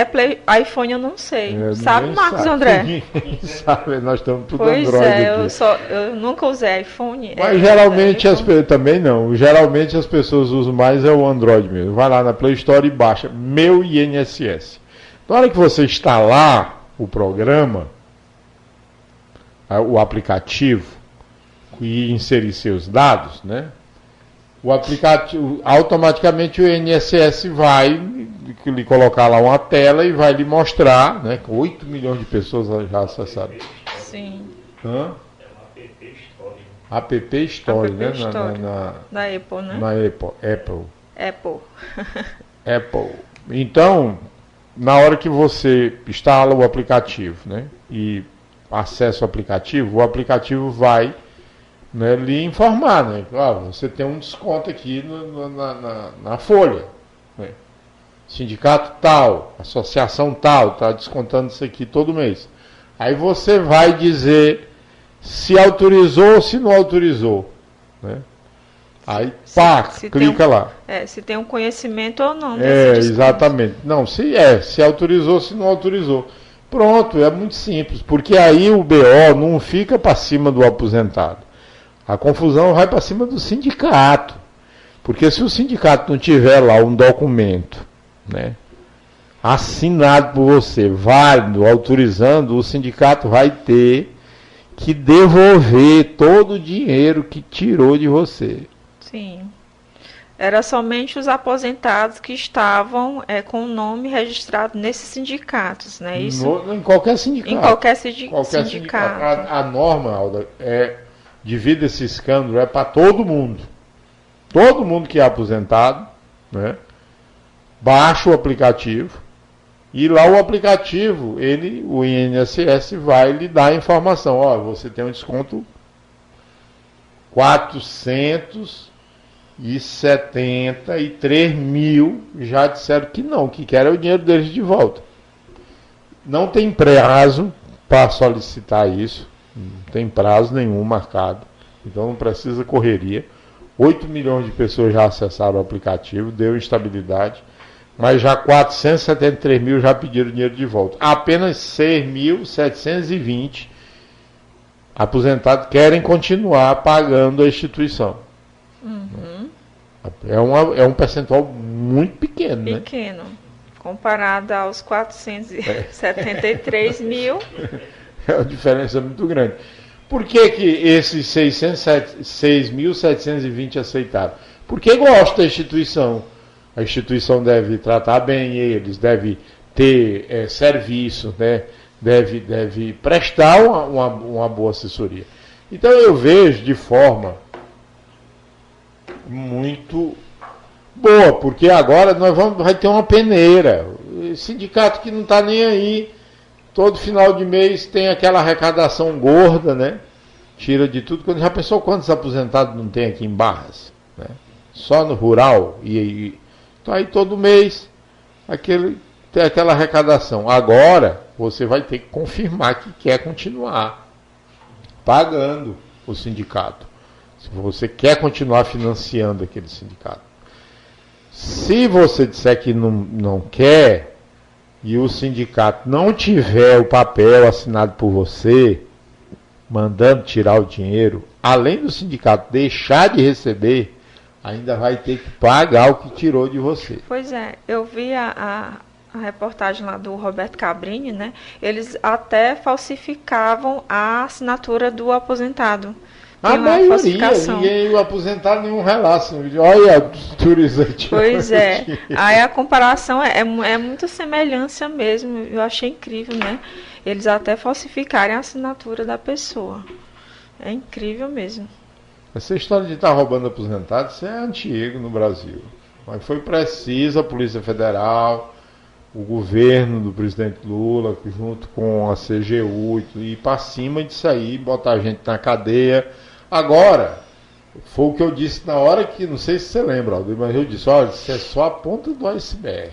Play, iPhone eu não sei. Sabe, Marcos André?
Ninguém sabe, nós estamos tudo
Android
aqui.
Eu nunca usei iPhone.
Mas geralmente também não. Geralmente as pessoas usam mais o Android mesmo. Vai lá na Play Store e baixa Meu INSS. Na hora que você instalar o programa, o aplicativo, e inserir seus dados, né? O aplicativo, automaticamente o INSS vai lhe colocar lá uma tela e vai lhe mostrar, né? 8 milhões de pessoas já acessaram.
Sim.
App Store, né?
Da Apple, né?
Na Apple. Então, na hora que você instala o aplicativo, né? E acessa o aplicativo vai, né, lhe informar, né? Você tem um desconto aqui na folha, né? Sindicato tal, associação tal, está descontando isso aqui todo mês. Aí você vai dizer se autorizou ou se não autorizou, né? Aí, clica lá.
Se tem um conhecimento ou não.
Exatamente. Não, se autorizou, se não autorizou. Pronto, é muito simples, porque aí o BO não fica para cima do aposentado. A confusão vai para cima do sindicato. Porque se o sindicato não tiver lá um documento, né, assinado por você, válido, autorizando, o sindicato vai ter que devolver todo o dinheiro que tirou de você.
Sim. Era somente os aposentados que estavam com o nome registrado nesses sindicatos, né? Isso
em qualquer sindicato.
Em qualquer sindicato.
A norma, Alda, devido a esse escândalo, é para todo mundo. Todo mundo que é aposentado, né? Baixa o aplicativo e lá o aplicativo, o INSS vai lhe dar a informação. Você tem um desconto 473 mil, já disseram que não, que querem o dinheiro deles de volta. Não tem prazo para solicitar isso, não tem prazo nenhum marcado, então não precisa correria. 8 milhões de pessoas já acessaram o aplicativo, deu instabilidade, mas já 473 mil já pediram dinheiro de volta. Apenas 6.720 aposentados querem continuar pagando a instituição.
Uhum.
É um percentual muito pequeno, né?
Pequeno, comparado aos 473 mil.
É uma diferença muito grande. Por que esses 6.720 aceitaram? Porque gosta da instituição. A instituição deve tratar bem eles, deve ter serviço, né? Deve prestar uma boa assessoria. Então eu vejo de forma muito boa, porque agora vai ter uma peneira. O sindicato que não está nem aí, todo final de mês tem aquela arrecadação gorda, né? Tira de tudo. Já pensou quantos aposentados não tem aqui em Barras? Né? Só no rural. Então aí todo mês tem aquela arrecadação. Agora você vai ter que confirmar que quer continuar pagando o sindicato. Se você quer continuar financiando aquele sindicato. Se você disser que não quer e o sindicato não tiver o papel assinado por você, mandando tirar o dinheiro, além do sindicato deixar de receber, ainda vai ter que pagar o que tirou de você.
Pois é, eu vi a reportagem lá do Roberto Cabrini, né? Eles até falsificavam a assinatura do aposentado.
A maioria, ninguém, o aposentado nenhum relato. Olha a autorizante.
Pois é, aí a comparação é muita semelhança mesmo, eu achei incrível, né? Eles até falsificarem a assinatura da pessoa. É incrível mesmo.
Essa história de estar roubando aposentado, isso é antigo no Brasil. Mas foi preciso a Polícia Federal, o governo do presidente Lula, junto com a CGU, ir para cima disso aí, botar a gente na cadeia. Agora, foi o que eu disse na hora que, não sei se você lembra, Aldo, mas eu disse, olha, isso é só a ponta do iceberg.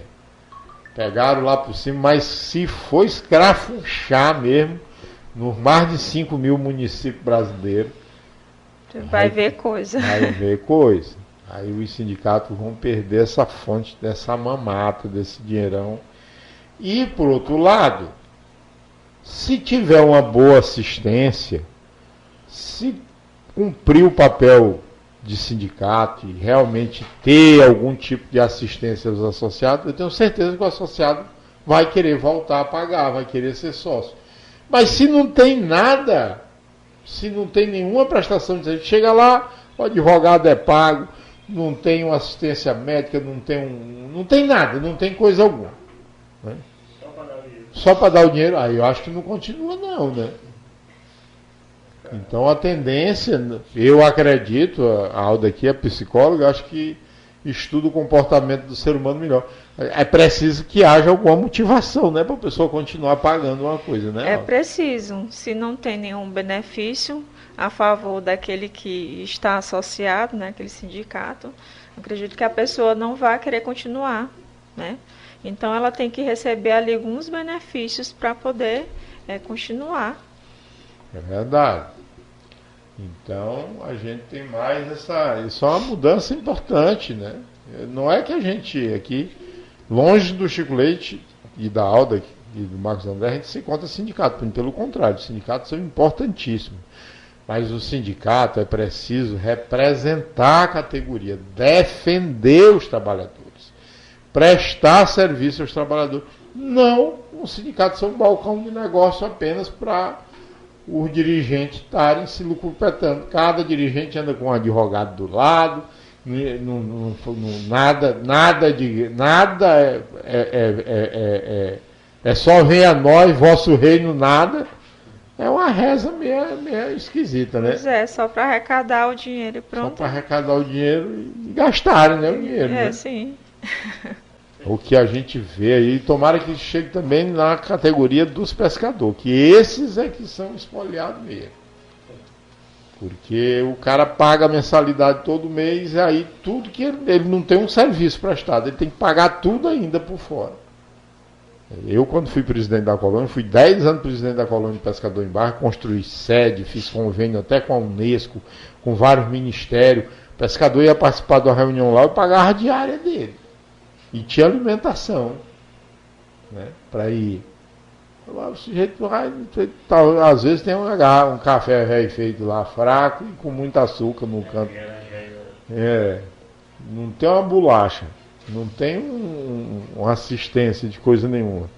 Pegaram lá por cima, mas se for escrafunchar mesmo, nos mais de 5 mil municípios brasileiros,
vai ver coisa.
Vai ver coisa. Aí os sindicatos vão perder essa fonte, dessa mamata, desse dinheirão. E, por outro lado, se tiver uma boa assistência, se cumprir o papel de sindicato e realmente ter algum tipo de assistência aos associados, eu tenho certeza que o associado vai querer voltar a pagar, vai querer ser sócio. Mas se não tem nada, se não tem nenhuma prestação de serviço, chega lá, o advogado é pago, não tem uma assistência médica, não tem nada, não tem coisa alguma. Né? Só para dar o dinheiro, aí eu acho que não continua não, né? Então a tendência, eu acredito, a Alda aqui é psicóloga, acho que estuda o comportamento do ser humano melhor. É preciso que haja alguma motivação, né, para a pessoa continuar pagando uma coisa, né?
É preciso. Se não tem nenhum benefício a favor daquele que está associado, né, aquele sindicato, acredito que a pessoa não vai querer continuar, né? Então ela tem que receber ali alguns benefícios para poder continuar.
É verdade. Então a gente tem mais isso é uma mudança importante, né? Não é que a gente aqui, longe do Chico Leite e da Alda e do Marcos André, a gente se encontra sindicato. Pelo contrário, os sindicatos são importantíssimos. Mas o sindicato é preciso representar a categoria, defender os trabalhadores, prestar serviço aos trabalhadores. Não o sindicato ser um balcão de negócio apenas para os dirigentes estarem se lucupetando. Cada dirigente anda com um advogado do lado, é só venha a nós, vosso reino nada. É uma reza meio esquisita, né?
Pois é, só para arrecadar o dinheiro e pronto.
Só para arrecadar o dinheiro e gastarem, né, o dinheiro.
É,
né?
Sim.
O que a gente vê aí, tomara que chegue também na categoria dos pescadores, que esses é que são espoliados mesmo. Porque o cara paga a mensalidade todo mês e aí tudo que ele não tem um serviço prestado, ele tem que pagar tudo ainda por fora. Eu, quando fui presidente da colônia, fui 10 anos presidente da colônia de pescador em Barra, construí sede, fiz convênio até com a Unesco, com vários ministérios. O pescador ia participar de uma reunião lá e pagava a diária dele. E tinha alimentação, né, para ir. O sujeito vai, às vezes tem um café velho feito lá, fraco e com muito açúcar no canto. Não tem uma bolacha, não tem uma assistência de coisa nenhuma.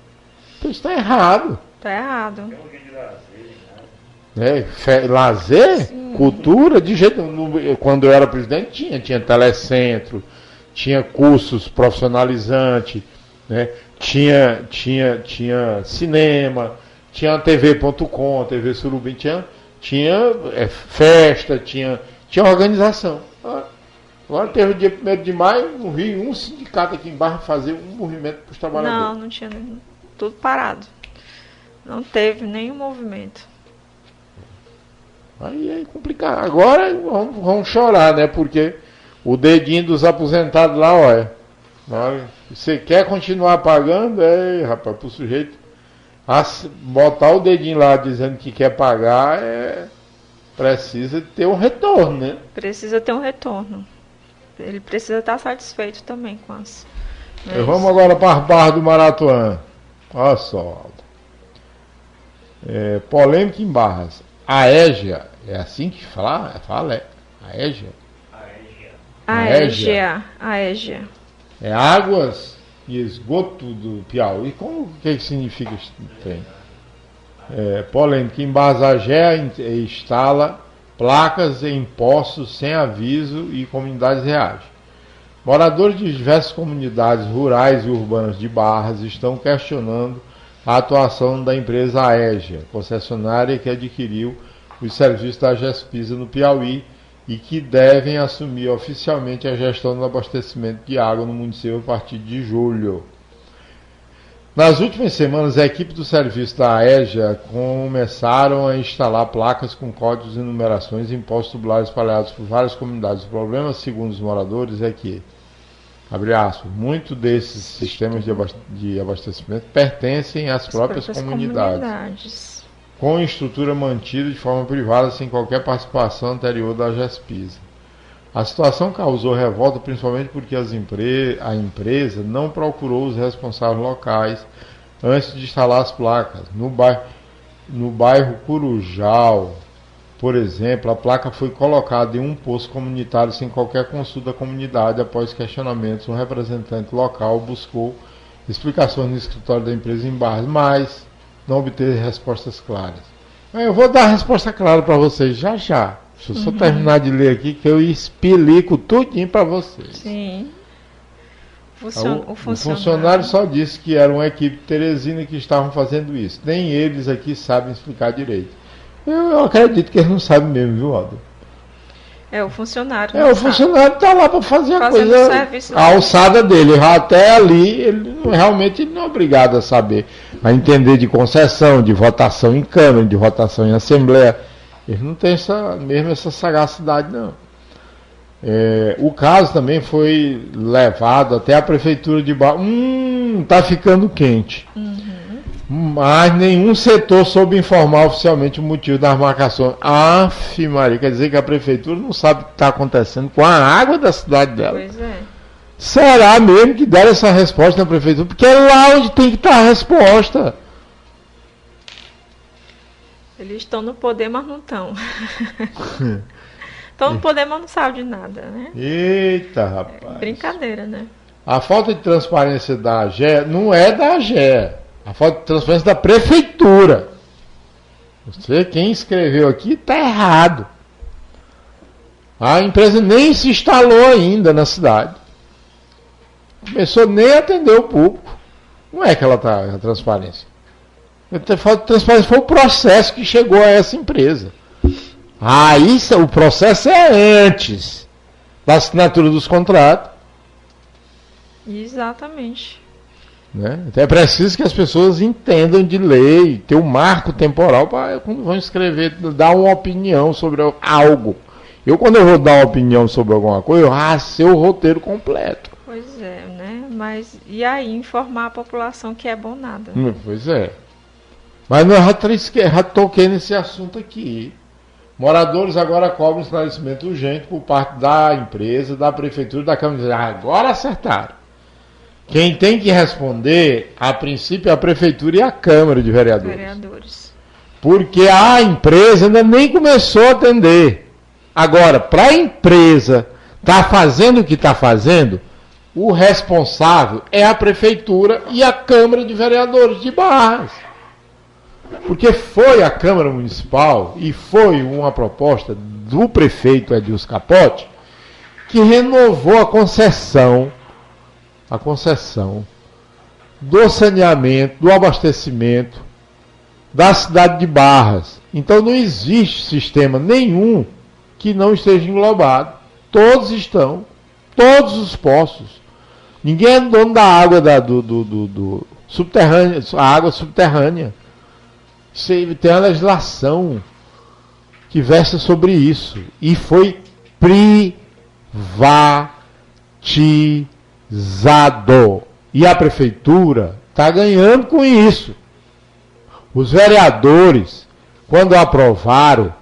Então isso está errado.
Está errado.
Lazer?
Sim.
Cultura, de jeito. Quando eu era presidente tinha telecentro, tinha cursos profissionalizantes, né? Tinha cinema, tinha TV.com, TV Surubim, tinha festa, tinha organização. Agora teve o dia 1º de maio, não vi um sindicato aqui em Barra fazer um movimento para os trabalhadores.
Não tinha tudo parado. Não teve nenhum movimento.
Aí é complicado. Agora vamos chorar, né? Porque o dedinho dos aposentados lá, olha. Você quer continuar pagando? Rapaz, pro sujeito botar o dedinho lá dizendo que quer pagar, precisa ter um retorno, né?
Precisa ter um retorno. Ele precisa estar satisfeito também com as...
Vamos agora para as Barras do Maratuã. Olha só. Polêmica em Barras. Aégia, é assim que fala? Aégia?
Aégia. É
águas e esgoto do Piauí. Como que significa esse trem? Polêmica em Barras. Aégia instala placas em postos sem aviso e comunidades reagem. Moradores de diversas comunidades rurais e urbanas de Barras estão questionando a atuação da empresa Aégia, concessionária que adquiriu os serviços da Gespisa no Piauí e que devem assumir oficialmente a gestão do abastecimento de água no município a partir de julho. Nas últimas semanas, a equipe do serviço da Aégia começaram a instalar placas com códigos e numerações em postos tubulares espalhados por várias comunidades. O problema, segundo os moradores, é que, abre aspas, muito desses sistemas de abastecimento pertencem às próprias comunidades, com estrutura mantida de forma privada sem qualquer participação anterior da Gespisa. A situação causou revolta principalmente porque a empresa não procurou os responsáveis locais antes de instalar as placas. No bairro Curujal, por exemplo, a placa foi colocada em um posto comunitário sem qualquer consulta da comunidade. Após questionamentos, um representante local buscou explicações no escritório da empresa em Barras, mas não obteve respostas claras. Eu vou dar a resposta clara para vocês já. Deixa eu só terminar de ler aqui que eu explico tudinho para vocês.
Sim.
O funcionário só disse que era uma equipe teresina que estavam fazendo isso. Nem eles aqui sabem explicar direito. Eu acredito que eles não sabem mesmo, viu, Aldo?
O funcionário.
O funcionário está lá para fazer a coisa, a alçada dele. Até ali, ele realmente não é obrigado a saber, a entender de concessão, de votação em Câmara, de votação em Assembleia. Eles não têm essa sagacidade, não. O caso também foi levado até a prefeitura de Barras. Está ficando quente. Mas nenhum setor soube informar oficialmente o motivo das marcações. Aff, Maria, quer dizer que a prefeitura não sabe o que está acontecendo com a água da cidade dela.
Pois é.
Será mesmo que deram essa resposta na prefeitura? Porque é lá onde tem que estar a resposta.
Eles estão no poder, mas não estão. Estão no poder, mas não sabem de nada, né?
Eita, rapaz.
Brincadeira, né?
A falta de transparência da AGE não é da AGE. A falta de transparência da prefeitura. Quem escreveu aqui está errado. A empresa nem se instalou ainda na cidade. Começou nem a atender o público. Não é que ela está a transparência. A falta de transparência foi o processo que chegou a essa empresa. Isso, o processo é antes da assinatura dos contratos.
Exatamente.
Né? Então é preciso que as pessoas entendam de lei, ter um marco temporal para quando vão escrever, dar uma opinião sobre algo. Quando eu vou dar uma opinião sobre alguma coisa, eu racei o roteiro completo.
Pois é, né? Mas e aí informar a população que é bom nada?
Pois é. Mas eu já toquei nesse assunto aqui. Moradores agora cobram esclarecimento urgente por parte da empresa, da prefeitura, da Câmara. Agora acertaram. Quem tem que responder, a princípio, é a prefeitura e a Câmara de Vereadores. Porque a empresa ainda nem começou a atender. Agora, para a empresa estar fazendo o que está fazendo, o responsável é a prefeitura e a Câmara de Vereadores de Barras. Porque foi a Câmara Municipal e foi uma proposta do prefeito Edilson Capote que renovou a concessão do saneamento, do abastecimento da cidade de Barras. Então não existe sistema nenhum que não esteja englobado. Todos estão, todos os poços. Ninguém é dono da água do subterrânea, a água subterrânea. Tem uma legislação que versa sobre isso. E foi privatizado. E a prefeitura está ganhando com isso. Os vereadores, quando aprovaram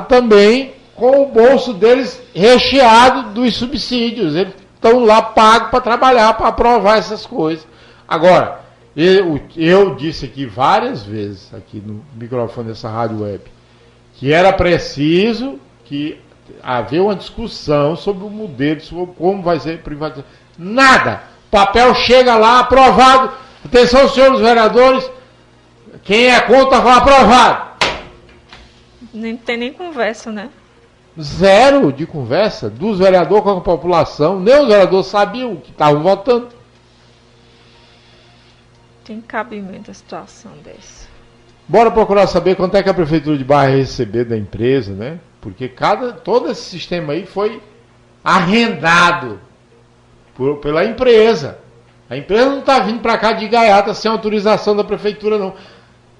também com o bolso deles recheado dos subsídios. Eles estão lá pagos para trabalhar, para aprovar essas coisas. Agora, eu disse aqui várias vezes, aqui no microfone dessa rádio web, que era preciso que haver uma discussão sobre o modelo, sobre como vai ser privatizado. Nada! O papel chega lá, aprovado. Atenção, senhores vereadores, quem é contra vai aprovado.
Nem tem nem conversa, né?
Zero de conversa dos vereadores com a população. Nem os vereadores sabiam que estavam votando.
Tem cabimento a situação dessa.
Bora procurar saber quanto é que a Prefeitura de Barra receber da empresa, né? Porque todo esse sistema aí foi arrendado pela empresa. A empresa não está vindo para cá de gaiata sem autorização da Prefeitura, não.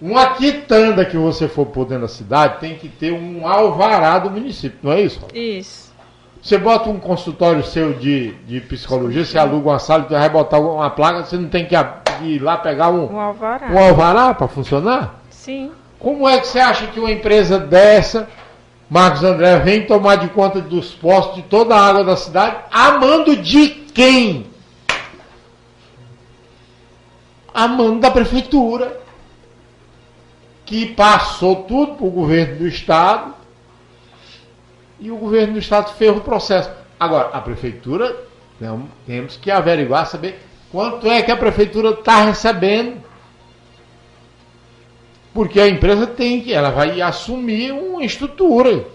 Uma quitanda que você for pôr dentro da cidade tem que ter um alvará do município, não é isso?
Isso.
Você bota um consultório seu de psicologia, você aluga uma sala, você vai botar uma placa, você não tem que ir lá pegar um alvará para funcionar?
Sim.
Como é que você acha que uma empresa dessa, Marcos André, vem tomar de conta dos postos, de toda a água da cidade, a mando de quem? A mando da Prefeitura, que passou tudo para o governo do Estado, e o governo do Estado fez o processo. Agora, a Prefeitura, temos que averiguar, saber quanto é que a Prefeitura está recebendo. Porque a empresa ela vai assumir uma estrutura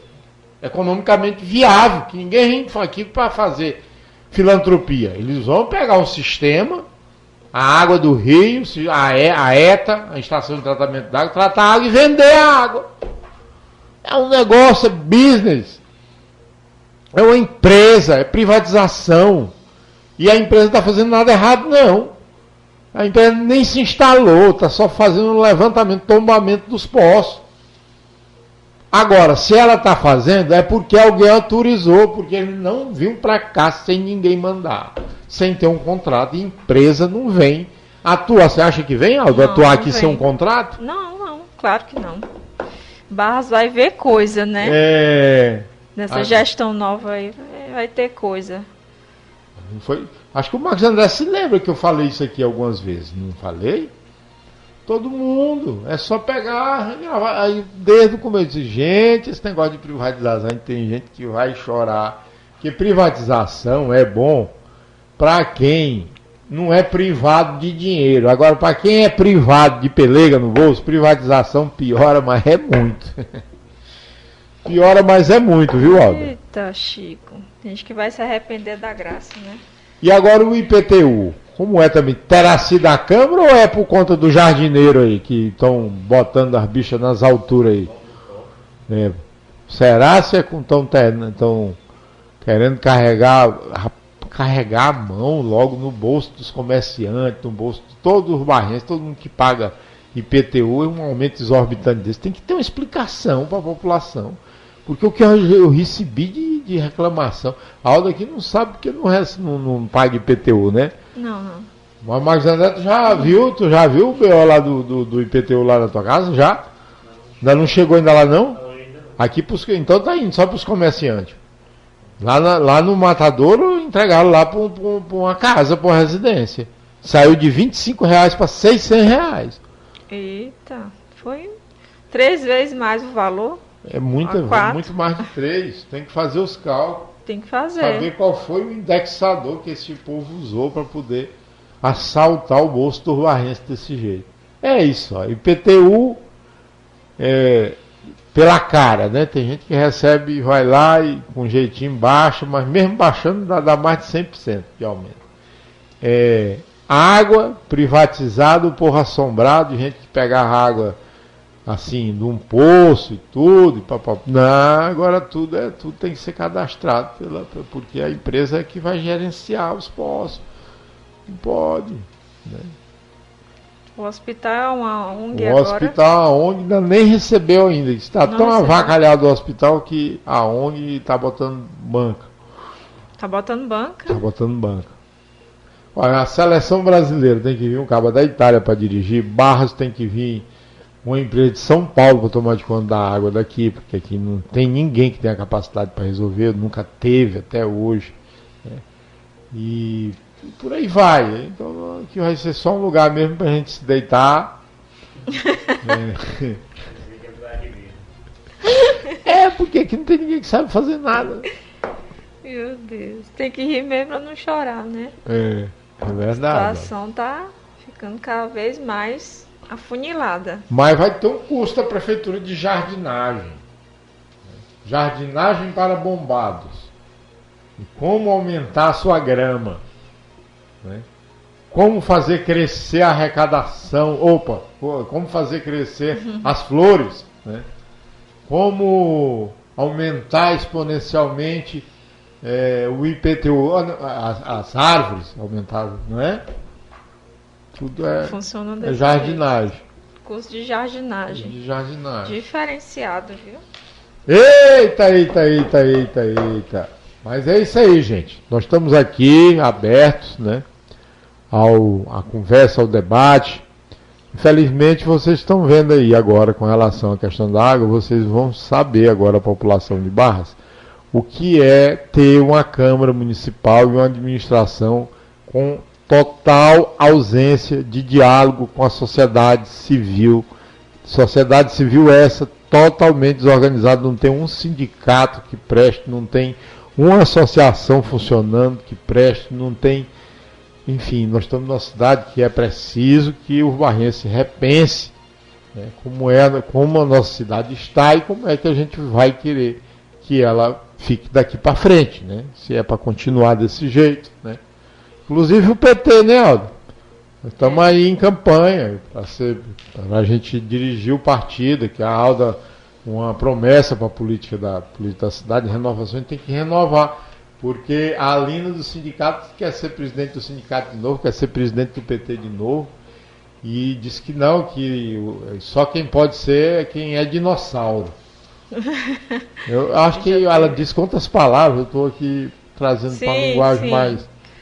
economicamente viável, que ninguém vem aqui para fazer filantropia. Eles vão pegar um sistema, a água do rio, a ETA, a estação de tratamento d'água, tratar a água e vender a água. É um negócio, é business. É uma empresa, é privatização. E a empresa não está fazendo nada errado, não. A empresa nem se instalou, está só fazendo um levantamento, tombamento dos poços. Agora, se ela está fazendo, é porque alguém autorizou, porque eles não vinham para cá sem ninguém mandar, sem ter um contrato. E empresa não vem atuar. Você acha que vem, Aldo, atuar aqui sem um contrato?
Não, claro que não. Barras vai ver coisa, né? Nessa gestão nova aí vai ter coisa.
Acho que o Marcos André se lembra que eu falei isso aqui algumas vezes. Não falei? Todo mundo. É só pegar, gravar. Aí, desde o começo, gente, esse negócio de privatização, tem gente que vai chorar. Que privatização é bom para quem não é privado de dinheiro. Agora, para quem é privado de pelega no bolso, privatização piora, mas é muito. Piora, mas é muito, viu, Aldo?
Eita, Chico. Tem gente que vai se arrepender da graça, né?
E agora o IPTU? Como é também? Terá sido a Câmara ou é por conta do jardineiro aí, que estão botando as bichas nas alturas aí? Será se estão querendo carregar a mão logo no bolso dos comerciantes, no bolso de todos os barrenses, todo mundo que paga IPTU, é um aumento exorbitante desse. Tem que ter uma explicação para a população. Porque o que eu recebi de reclamação, a Alda aqui não sabe porque não paga IPTU, né?
Não.
Mas, Marcos André, tu já viu o BO lá do IPTU lá na tua casa? Já? Ainda não chegou ainda lá, não? Aqui então tá indo só para os comerciantes. Lá no Matadouro entregaram lá para uma casa, para uma residência. Saiu de R$25 para R$600.
Eita, foi 3 vezes mais o valor.
É muito mais de 3. Tem que fazer os cálculos.
Tem que fazer.
Saber qual foi o indexador que esse povo usou para poder assaltar o bolso do barrense desse jeito. É isso, ó. IPTU pela cara, né? Tem gente que recebe, vai lá e com jeitinho baixa, mas mesmo baixando dá mais de 100% de aumento. Água privatizada, o povo assombrado, gente que pegava água assim, de um poço e tudo, não, agora tudo tem que ser cadastrado porque a empresa é que vai gerenciar os poços. Não pode, né?
O hospital é uma ONG
o
agora?
O hospital, a ONG ainda nem recebeu ainda. Está tão avacalhado o hospital que a ONG está botando banca.
Está botando banca?
Está botando banca. Olha, a seleção brasileira tem que vir um cabo da Itália para dirigir, Barras tem que vir uma empresa de São Paulo para tomar de conta da água daqui, porque aqui não tem ninguém que tenha capacidade para resolver, nunca teve até hoje. Né? E por aí vai. Então aqui vai ser só um lugar mesmo para a gente se deitar. Porque aqui não tem ninguém que sabe fazer nada.
Meu Deus, tem que rir mesmo para não chorar, né?
É verdade.
A situação tá ficando cada vez mais afunilada.
Mas vai ter um custo da prefeitura de jardinagem. Jardinagem para bombados. E como aumentar a sua grama. Né? Como fazer crescer a arrecadação. Como fazer crescer as flores. Né? Como aumentar exponencialmente o IPTU, as árvores aumentaram, não é? Tudo
funciona desse
jardinagem.
Jeito. Curso de jardinagem. Diferenciado, viu?
Eita. Mas é isso aí, gente. Nós estamos aqui abertos, né? À conversa, ao debate. Infelizmente, vocês estão vendo aí agora, com relação à questão da água, vocês vão saber agora, a população de Barras, o que é ter uma Câmara Municipal e uma administração com total ausência de diálogo com a sociedade civil. Sociedade civil essa totalmente desorganizada, não tem um sindicato que preste, não tem uma associação funcionando que preste, não tem... Enfim, nós estamos numa cidade que é preciso que o barrense repense, né, como a nossa cidade está e como é que a gente vai querer que ela fique daqui para frente, né? Se é para continuar desse jeito, né? Inclusive o PT, né, Aldo? Nós estamos aí em campanha para a gente dirigir o partido, que a Alda, uma promessa para a política da cidade, renovação, a gente tem que renovar, porque a Alina do sindicato quer ser presidente do sindicato de novo, quer ser presidente do PT de novo, e diz que não, que só quem pode ser é quem é dinossauro. Eu acho que ela diz com outras palavras, eu estou aqui trazendo para uma linguagem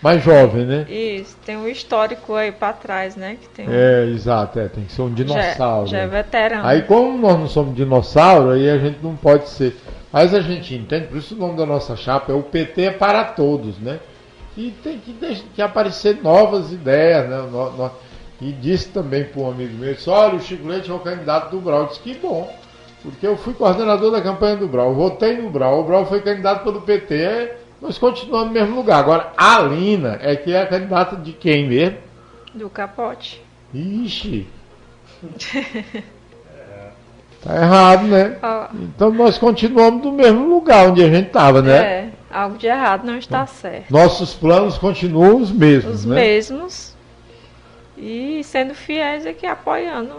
mais jovem, né?
Isso, tem um histórico aí para trás, né? Que tem
exato, tem que ser um dinossauro.
Já é veterano.
Aí como nós não somos dinossauro, aí a gente não pode ser. Mas a gente entende, por isso o nome da nossa chapa é o PT é para todos, né? E tem que aparecer novas ideias, né? E disse também para um amigo meu, disse, olha, o Chico Leite é o candidato do Brau. Eu disse, que bom. Porque eu fui coordenador da campanha do Brau, votei no Brau, o Brau foi candidato pelo PT, nós continuamos no mesmo lugar. Agora, a Alina é que é a candidata de quem mesmo?
Do Capote.
Ixi. Tá errado, né? Então nós continuamos no mesmo lugar onde a gente estava, né?
Algo de errado não está certo.
Nossos planos continuam os mesmos,
Os
né?
mesmos. E sendo fiéis aqui, apoiando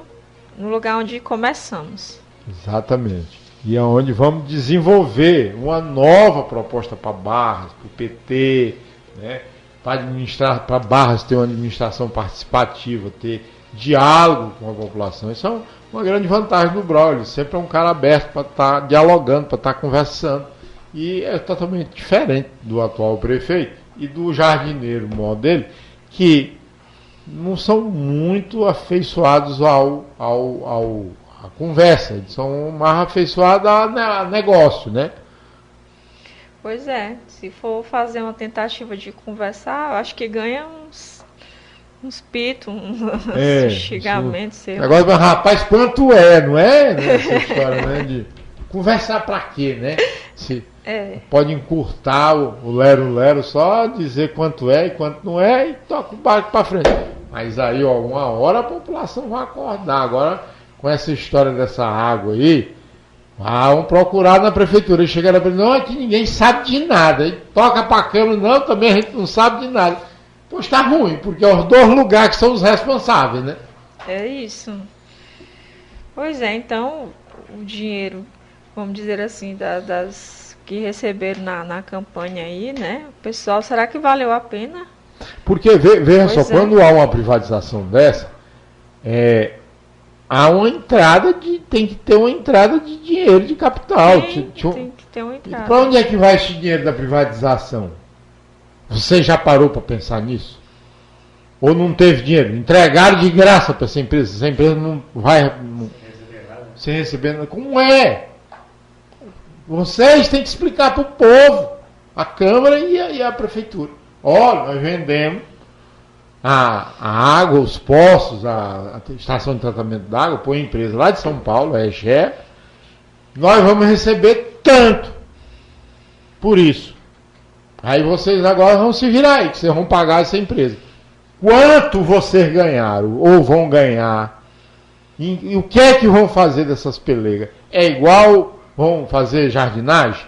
no lugar onde começamos.
Exatamente. E aonde vamos desenvolver uma nova proposta para Barras, para o PT, né? Para Barras ter uma administração participativa, ter diálogo com a população. Isso é uma grande vantagem do Brau. Ele sempre é um cara aberto para estar dialogando, para estar conversando. E é totalmente diferente do atual prefeito e do jardineiro maior dele, que não são muito afeiçoados à conversa, eles são mais afeiçoados a negócio, né?
Pois é, se for fazer uma tentativa de conversar, eu acho que ganha uns pitos, uns xingamentos. Sei lá.
Agora, rapaz, quanto não é? Essa história, né? De conversar pra quê, né? Pode encurtar o lero-lero, só dizer quanto é e quanto não é e toca o barco pra frente. Mas aí, ó, uma hora a população vai acordar. Agora, com essa história dessa água aí, vão procurar na prefeitura. E chegaram para não, aqui ninguém sabe de nada. Aí toca pra Câmara, não, também a gente não sabe de nada. Pois tá ruim, porque é os dois lugares que são os responsáveis, né?
É isso. Pois é, então, o dinheiro, vamos dizer assim, das que receberam na campanha aí, né? O pessoal, será que valeu a pena?
Porque, veja só, quando há uma privatização dessa, há uma entrada tem que ter uma entrada de dinheiro, de capital.
Tem que ter uma entrada.
Para onde é que vai esse dinheiro da privatização? Você já parou para pensar nisso? Ou não teve dinheiro? Entregaram de graça para essa empresa não vai sem receber nada. Como é? Vocês têm que explicar para o povo, a Câmara e a Prefeitura. Olha, nós vendemos a água, os poços, a estação de tratamento d'água, por uma empresa lá de São Paulo, a EGE, nós vamos receber tanto por isso. Aí vocês agora vão se virar aí, que vocês vão pagar essa empresa. Quanto vocês ganharam ou vão ganhar? E o que é que vão fazer dessas pelegas? É igual vão fazer jardinagem?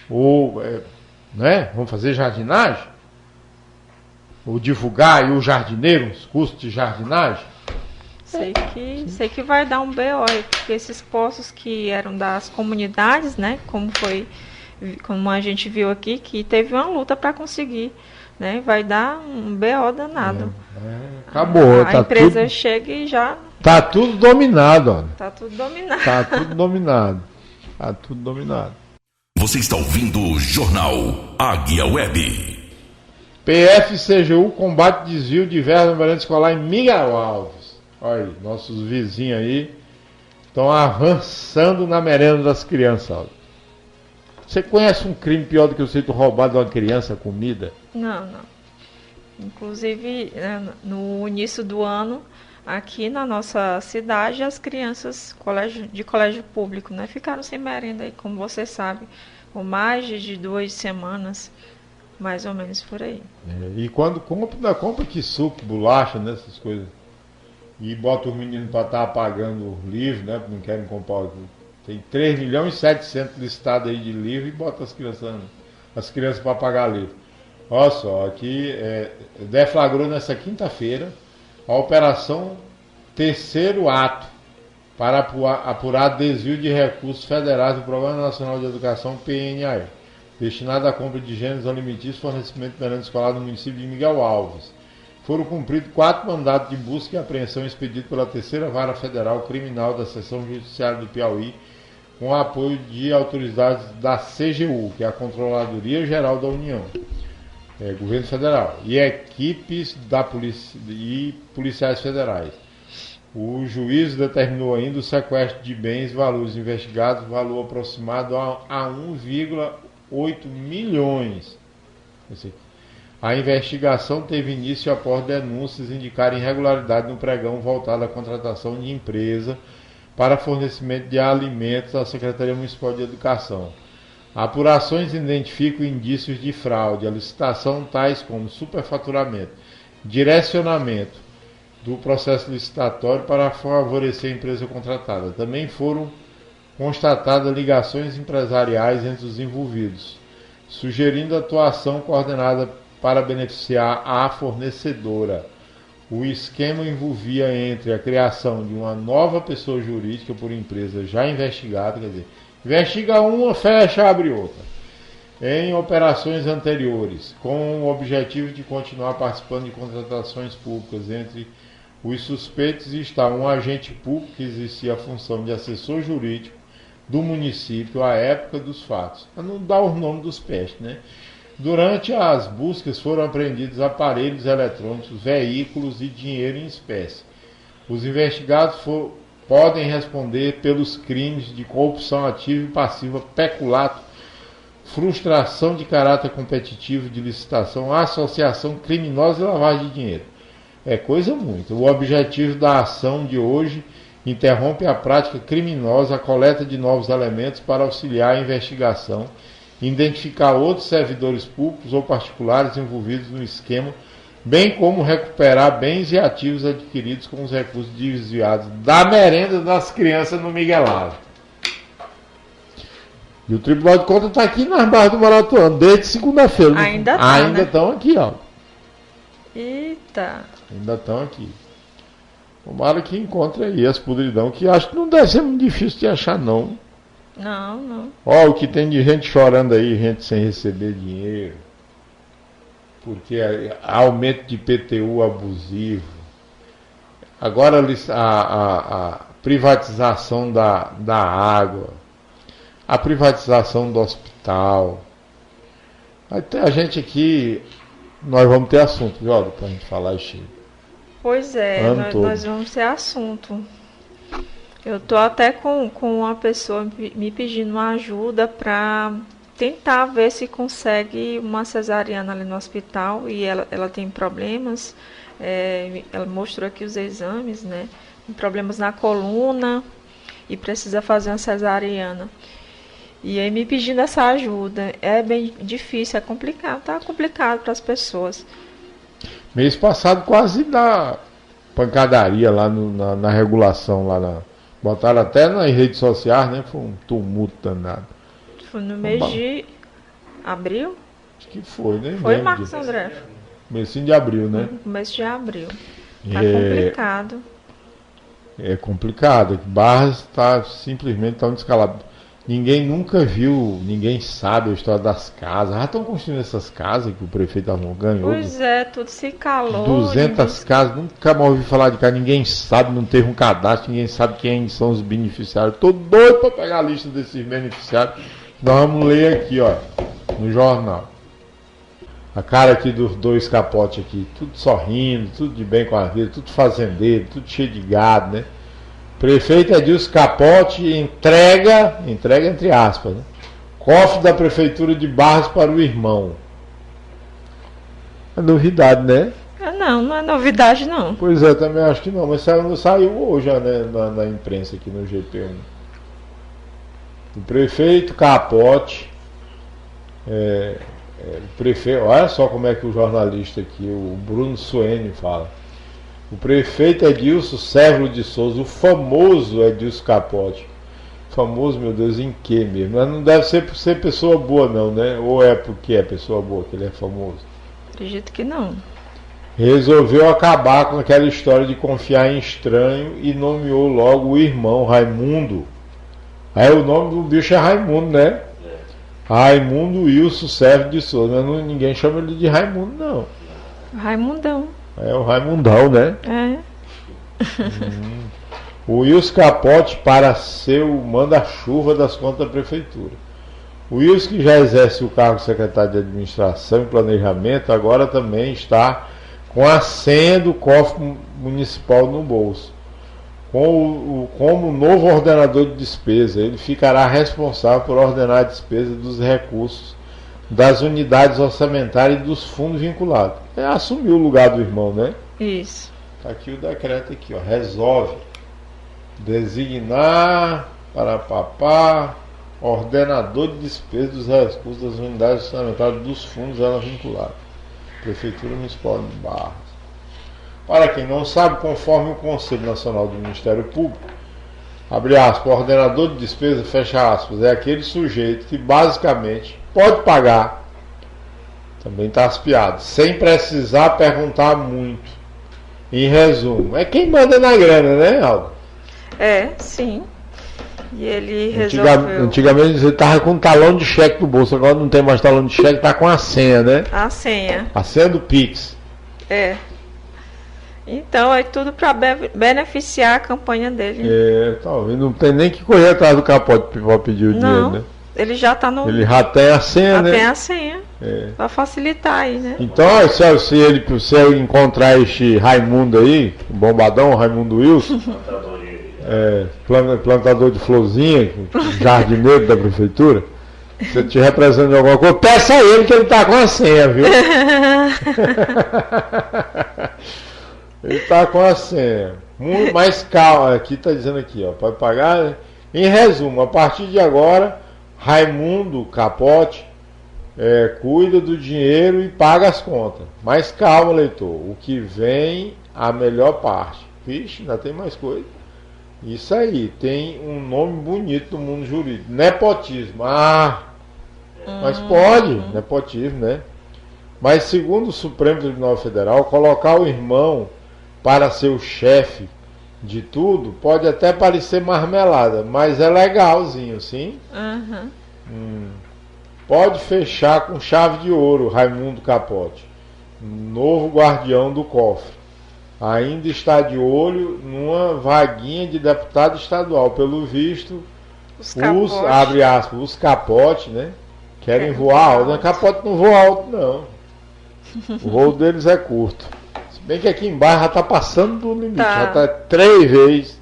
Ou, vão fazer jardinagem? Ou divulgar aí o jardineiro, os custos de jardinagem?
Sei que vai dar um BO, porque esses poços que eram das comunidades, né, como a gente viu aqui, que teve uma luta para conseguir, né, vai dar um BO danado.
Acabou.
A empresa chega e já...
Tá tudo dominado, ó.
Tá tudo dominado.
Tá tudo dominado. Tá tudo dominado.
Você está ouvindo o Jornal Águia Web.
PFCGU combate desvio de verba no merenda escolar em Miguel Alves. Olha aí, nossos vizinhos aí estão avançando na merenda das crianças. Olha. Você conhece um crime pior do que o ser roubado de uma criança comida?
Não. Inclusive, no início do ano, aqui na nossa cidade, as crianças de colégio público, né, ficaram sem merenda, aí, como você sabe, por mais de 2 semanas, mais ou menos por aí.
E quando compra que suco, bolacha, né, essas coisas, e bota os meninos para estar pagando o livro, né, porque não querem comprar. Tem 3 milhões e 700 listados aí de livro e bota as crianças para pagar livro. Olha só, aqui deflagrou nessa quinta-feira a operação Terceiro Ato para apurar desvio de recursos federais do Programa Nacional de Educação, PNAE, destinado à compra de gêneros alimentícios e fornecimento de merenda escolar no município de Miguel Alves. Foram cumpridos 4 mandatos de busca e apreensão expedidos pela Terceira Vara Federal Criminal da Seção Judiciária do Piauí, com apoio de autoridades da CGU, que é a Controladoria Geral da União, Governo Federal, e equipes da polícia e policiais federais. O juiz determinou ainda o sequestro de bens e valores investigados, valor aproximado a 1,8 milhões. A investigação teve início após denúncias indicarem irregularidade no pregão voltado à contratação de empresa para fornecimento de alimentos à Secretaria Municipal de Educação. Apurações identificam indícios de fraude, a licitação tais como superfaturamento, direcionamento do processo licitatório para favorecer a empresa contratada. Também foram constatadas ligações empresariais entre os envolvidos, sugerindo atuação coordenada para beneficiar a fornecedora. O esquema envolvia entre a criação de uma nova pessoa jurídica por empresa já investigada, quer dizer, investiga uma, fecha, abre outra, em operações anteriores, com o objetivo de continuar participando de contratações públicas. Entre os suspeitos está um agente público que exercia a função de assessor jurídico do município à época dos fatos. Para não dar o nome dos pestes, né? Durante as buscas foram apreendidos aparelhos eletrônicos, veículos e dinheiro em espécie. Os investigados podem responder pelos crimes de corrupção ativa e passiva, peculato, frustração de caráter competitivo de licitação, associação criminosa e lavagem de dinheiro. É coisa muito. O objetivo da ação de hoje interrompe a prática criminosa, a coleta de novos elementos para auxiliar a investigação, identificar outros servidores públicos ou particulares envolvidos no esquema, bem como recuperar bens e ativos adquiridos com os recursos desviados da merenda das crianças no Miguel Alves. E o Tribunal de Contas está aqui nas Barras do Maratuano, desde segunda-feira. Ainda estão aqui, ó.
Eita!
Ainda estão aqui. Tomara que encontre aí as podridão, que acho que não deve ser muito difícil de achar, não.
Não.
Ó, o que tem de gente chorando aí, gente sem receber dinheiro, porque aumento de IPTU abusivo, Agora a privatização da água, a privatização do hospital. Até a gente aqui, nós vamos ter assunto, Jordan, para a gente falar, Chico.
Pois é, nós vamos ter assunto. Eu estou até com uma pessoa me pedindo uma ajuda para tentar ver se consegue uma cesariana ali no hospital, e ela tem problemas, ela mostrou aqui os exames, né? Problemas na coluna e precisa fazer uma cesariana. E aí me pedindo essa ajuda. É bem difícil, é complicado, tá complicado para as pessoas.
Mês passado quase dá pancadaria lá na regulação, botaram até nas redes sociais, né? Foi um tumulto danado.
Foi no mês de abril?
Acho que foi, né?
Foi, Marcos André?
Comecinho de abril, né?
Mês de abril. Tá complicado.
É complicado. Barras está simplesmente tão descalado. Ninguém nunca viu, ninguém sabe a história das casas. Já estão construindo essas casas que o prefeito ganhou.
Pois é, tudo se calou.
200 casas, nunca mais ouvi falar de casa. Ninguém sabe, não teve um cadastro, ninguém sabe quem são os beneficiários. Estou doido para pegar a lista desses beneficiários. Nós vamos ler aqui, ó, no jornal. A cara aqui dos dois capotes aqui, tudo sorrindo, tudo de bem com a vida, tudo fazendeiro, tudo cheio de gado, né? Prefeito Edilson Capote entrega entre aspas, né? Cofre da Prefeitura de Barras para o irmão. É novidade, né?
Não é novidade, não.
Pois é, também acho que não, mas saiu hoje, né, na imprensa aqui no GP1. O prefeito Capote, o prefeito, olha só como é que o jornalista aqui, o Bruno Suene, fala. O prefeito Edilson Sérvulo de Souza, o famoso Edilson Capote. Famoso, meu Deus, em que mesmo? Mas não deve ser por ser pessoa boa, não, né? Ou é porque é pessoa boa que ele é famoso?
Acredito que não.
Resolveu acabar com aquela história de confiar em estranho e nomeou logo o irmão Raimundo. Aí o nome do bicho é Raimundo, né? Raimundo Wilson Sérvulo de Souza. Mas ninguém chama ele de Raimundo, não.
Raimundão.
É o Raimundão, né?
É.
O Wilson Capote para ser o manda-chuva das contas da prefeitura. O Wilson, que já exerce o cargo de secretário de administração e planejamento, agora também está com a senha do cofre municipal no bolso. Como novo ordenador de despesa, ele ficará responsável por ordenar a despesa dos recursos das unidades orçamentárias e dos fundos vinculados. Assumiu o lugar do irmão, né?
Isso.
Está aqui o decreto aqui, ó. Resolve designar ordenador de despesa dos recursos das unidades orçamentárias dos fundos elas vinculados. Prefeitura Municipal de Barras. Para quem não sabe, conforme o Conselho Nacional do Ministério Público, abre aspas, ordenador de despesa, fecha aspas, é aquele sujeito que basicamente pode pagar, também está aspiado, sem precisar perguntar muito. Em resumo, é quem manda na grana, né, Aldo?
É, sim. E ele resolveu...
Antigamente você estava com um talão de cheque no bolso, agora não tem mais talão de cheque, está com a senha, né?
A senha.
A senha do Pix.
É. Então, é tudo para beneficiar a campanha dele.
Talvez não tem nem que correr atrás do Capote para pedir o dinheiro, né?
Ele já está no...
Ele já tem a senha, né?
Já tem a senha. Para facilitar aí, né?
Então, se eu encontrar este Raimundo aí, o bombadão, Raimundo Wilson, plantador de florzinha, jardineiro da prefeitura, se te representa de alguma coisa, peça a ele que ele está com a senha, viu? Ele está com a senha. Muito mais calma. Aqui está dizendo aqui, ó, pode pagar. Né? Em resumo, a partir de agora, Raimundo Capote cuida do dinheiro e paga as contas. Mas calma, leitor. O que vem, a melhor parte. Vixe, ainda tem mais coisa. Isso aí, tem um nome bonito no mundo jurídico. Nepotismo. Mas pode, nepotismo, né? Mas segundo o Supremo Tribunal Federal, colocar o irmão para ser o chefe de tudo pode até parecer marmelada, mas é legalzinho, sim? Pode fechar com chave de ouro, Raimundo Capote, novo guardião do cofre. ainda está de olho numa vaguinha de deputado estadual. Pelo visto, abre aspas, os capotes, né? Querem voar alto. Capote não voa alto, não. O voo deles é curto. Se bem que aqui embaixo já está passando do limite. Já está 3 vezes.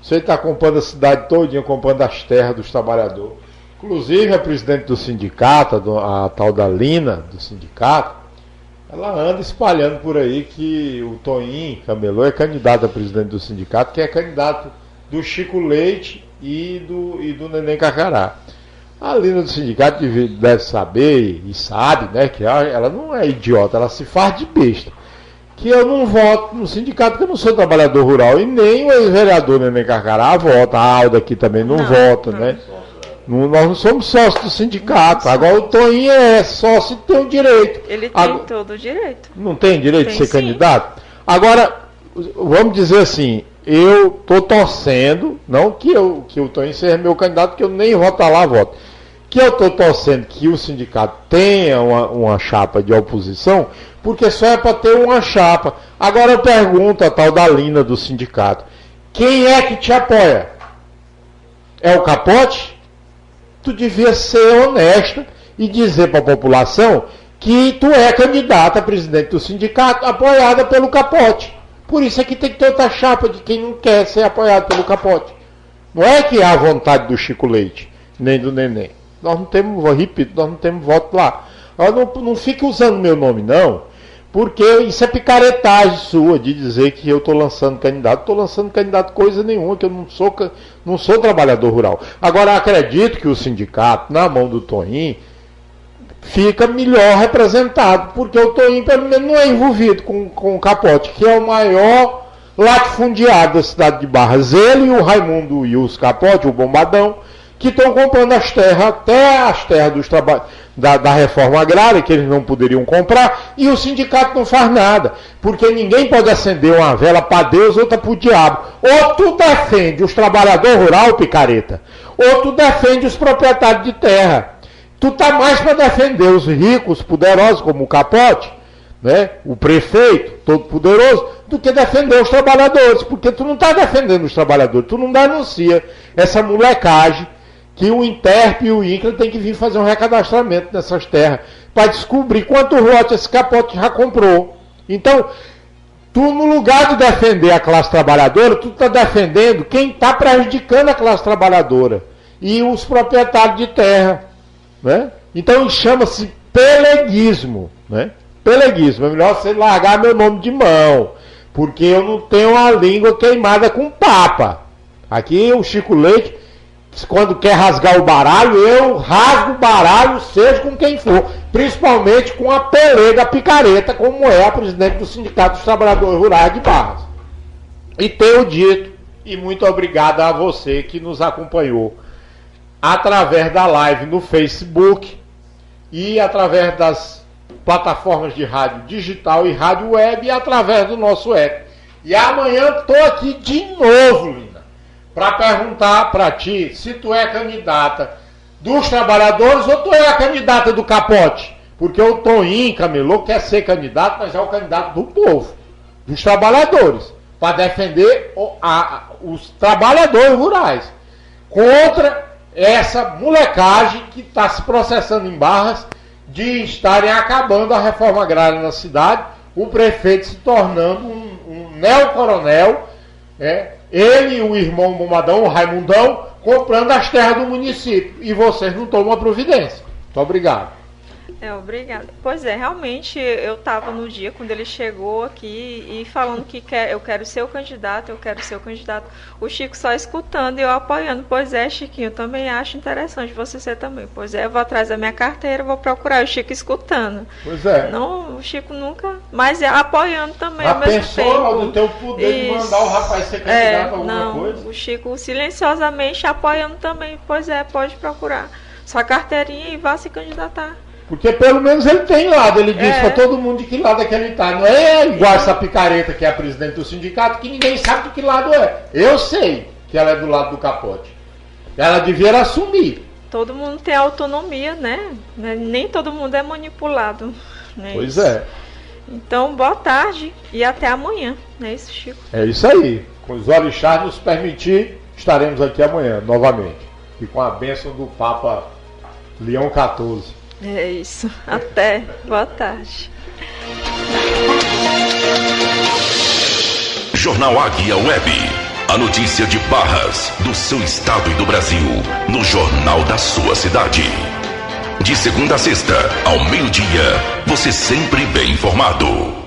Você está comprando a cidade todinha, comprando as terras dos trabalhadores. Inclusive a presidente do sindicato, a tal da Lina, do sindicato, ela anda espalhando por aí que o Toinho Camelô é candidato a presidente do sindicato, que é candidato do Chico Leite e do Neném Carcará. A Lina do sindicato deve saber, e sabe, né, que ela não é idiota, ela se faz de besta. Que eu não voto no sindicato, porque eu não sou trabalhador rural, e nem o ex-vereador Neném Carcará vota, a Alda aqui também não vota, né? Nós não somos sócios do sindicato. Agora o Toinho é sócio e tem o direito.
Ele tem todo o direito.
Não tem direito de ser candidato? Agora, vamos dizer assim, eu estou torcendo, não que o Toinho seja meu candidato, porque eu nem voto lá, voto. Que eu estou torcendo que o sindicato tenha uma chapa de oposição, porque só é para ter uma chapa. Agora eu pergunto a tal da Lina do sindicato, quem é que te apoia? É o Capote? Tu devia ser honesta e dizer para a população que tu é candidata a presidente do sindicato apoiada pelo Capote. Por isso é que tem que ter outra chapa de quem não quer ser apoiado pelo Capote. Não é que há vontade do Chico Leite, nem do Neném. Nós não temos, repito, nós não temos voto lá. Não fique usando meu nome, não, porque isso é picaretagem sua de dizer que eu estou lançando candidato. Estou lançando candidato coisa nenhuma, que eu não sou trabalhador rural. Agora, acredito que o sindicato, na mão do Toinho, fica melhor representado, porque o Toinho, pelo menos, não é envolvido com o Capote, que é o maior latifundiário da cidade de Barras. Ele e o Raimundo e os Capote, o Bombadão, que estão comprando as terras, até as terras dos da reforma agrária, que eles não poderiam comprar, e o sindicato não faz nada, porque ninguém pode acender uma vela para Deus, outra para o diabo. Ou tu defende os trabalhadores rurais, picareta, ou tu defende os proprietários de terra. Tu tá mais para defender os ricos, poderosos, como o Capote, né, o prefeito, todo poderoso, do que defender os trabalhadores, porque tu não está defendendo os trabalhadores, tu não denuncia essa molecagem que o Interp e o INCRA tem que vir fazer um recadastramento nessas terras para descobrir quanto lote esse Capote já comprou. Então, tu, no lugar de defender a classe trabalhadora, tu está defendendo quem está prejudicando a classe trabalhadora e os proprietários de terra, né? Então, chama-se peleguismo, né? Peleguismo. É melhor você largar meu nome de mão, porque eu não tenho a língua queimada com papa. Aqui o Chico Leite, quando quer rasgar o baralho, eu rasgo o baralho, seja com quem for, principalmente com a pelega picareta, como é a presidente do Sindicato dos Trabalhadores Rurais de Barras. E tenho dito, e muito obrigado a você que nos acompanhou através da live no Facebook e através das plataformas de rádio digital e rádio web e através do nosso app. E amanhã estou aqui de novo, Lina, para perguntar para ti se tu é candidata dos trabalhadores ou tu é a candidata do Capote. Porque o Toinho Camelô quer ser candidato, mas é o candidato do povo, dos trabalhadores, para defender os trabalhadores rurais contra essa molecagem que está se processando em Barras de estarem acabando a reforma agrária na cidade, o prefeito se tornando um neocoronel, ele e o irmão Bombadão, o Raimundão, comprando as terras do município. E vocês não tomam a providência. Muito obrigado.
Obrigada. Pois é, realmente eu estava no dia quando ele chegou aqui e falando que eu quero ser o candidato, eu quero ser o candidato. O Chico só escutando e eu apoiando. Pois é, Chiquinho, eu também acho interessante você ser também. Pois é, eu vou atrás da minha carteira, vou procurar o Chico escutando.
Pois é.
Não, o Chico nunca, mas apoiando também ao
mesmo tempo. Já pensou
do
teu poder de mandar o rapaz ser candidato a alguma coisa?
O Chico silenciosamente apoiando também. Pois é, pode procurar sua carteirinha e vá se candidatar.
Porque pelo menos ele tem lado, ele diz para todo mundo de que lado é que ele está. Não é igual essa picareta que é a presidente do sindicato, que ninguém sabe de que lado é. Eu sei que ela é do lado do Capote. Ela devia assumir.
Todo mundo tem autonomia, né? Nem todo mundo é manipulado. Né?
Pois é.
Então, boa tarde e até amanhã. É isso, Chico?
É isso aí. Com os orixás nos permitir, estaremos aqui amanhã, novamente. E com a bênção do Papa Leão XIV.
É isso. Até. Boa tarde.
Jornal Águia Web. A notícia de Barras, do seu estado e do Brasil, no Jornal da sua cidade. De segunda a sexta, ao meio-dia, você sempre bem informado.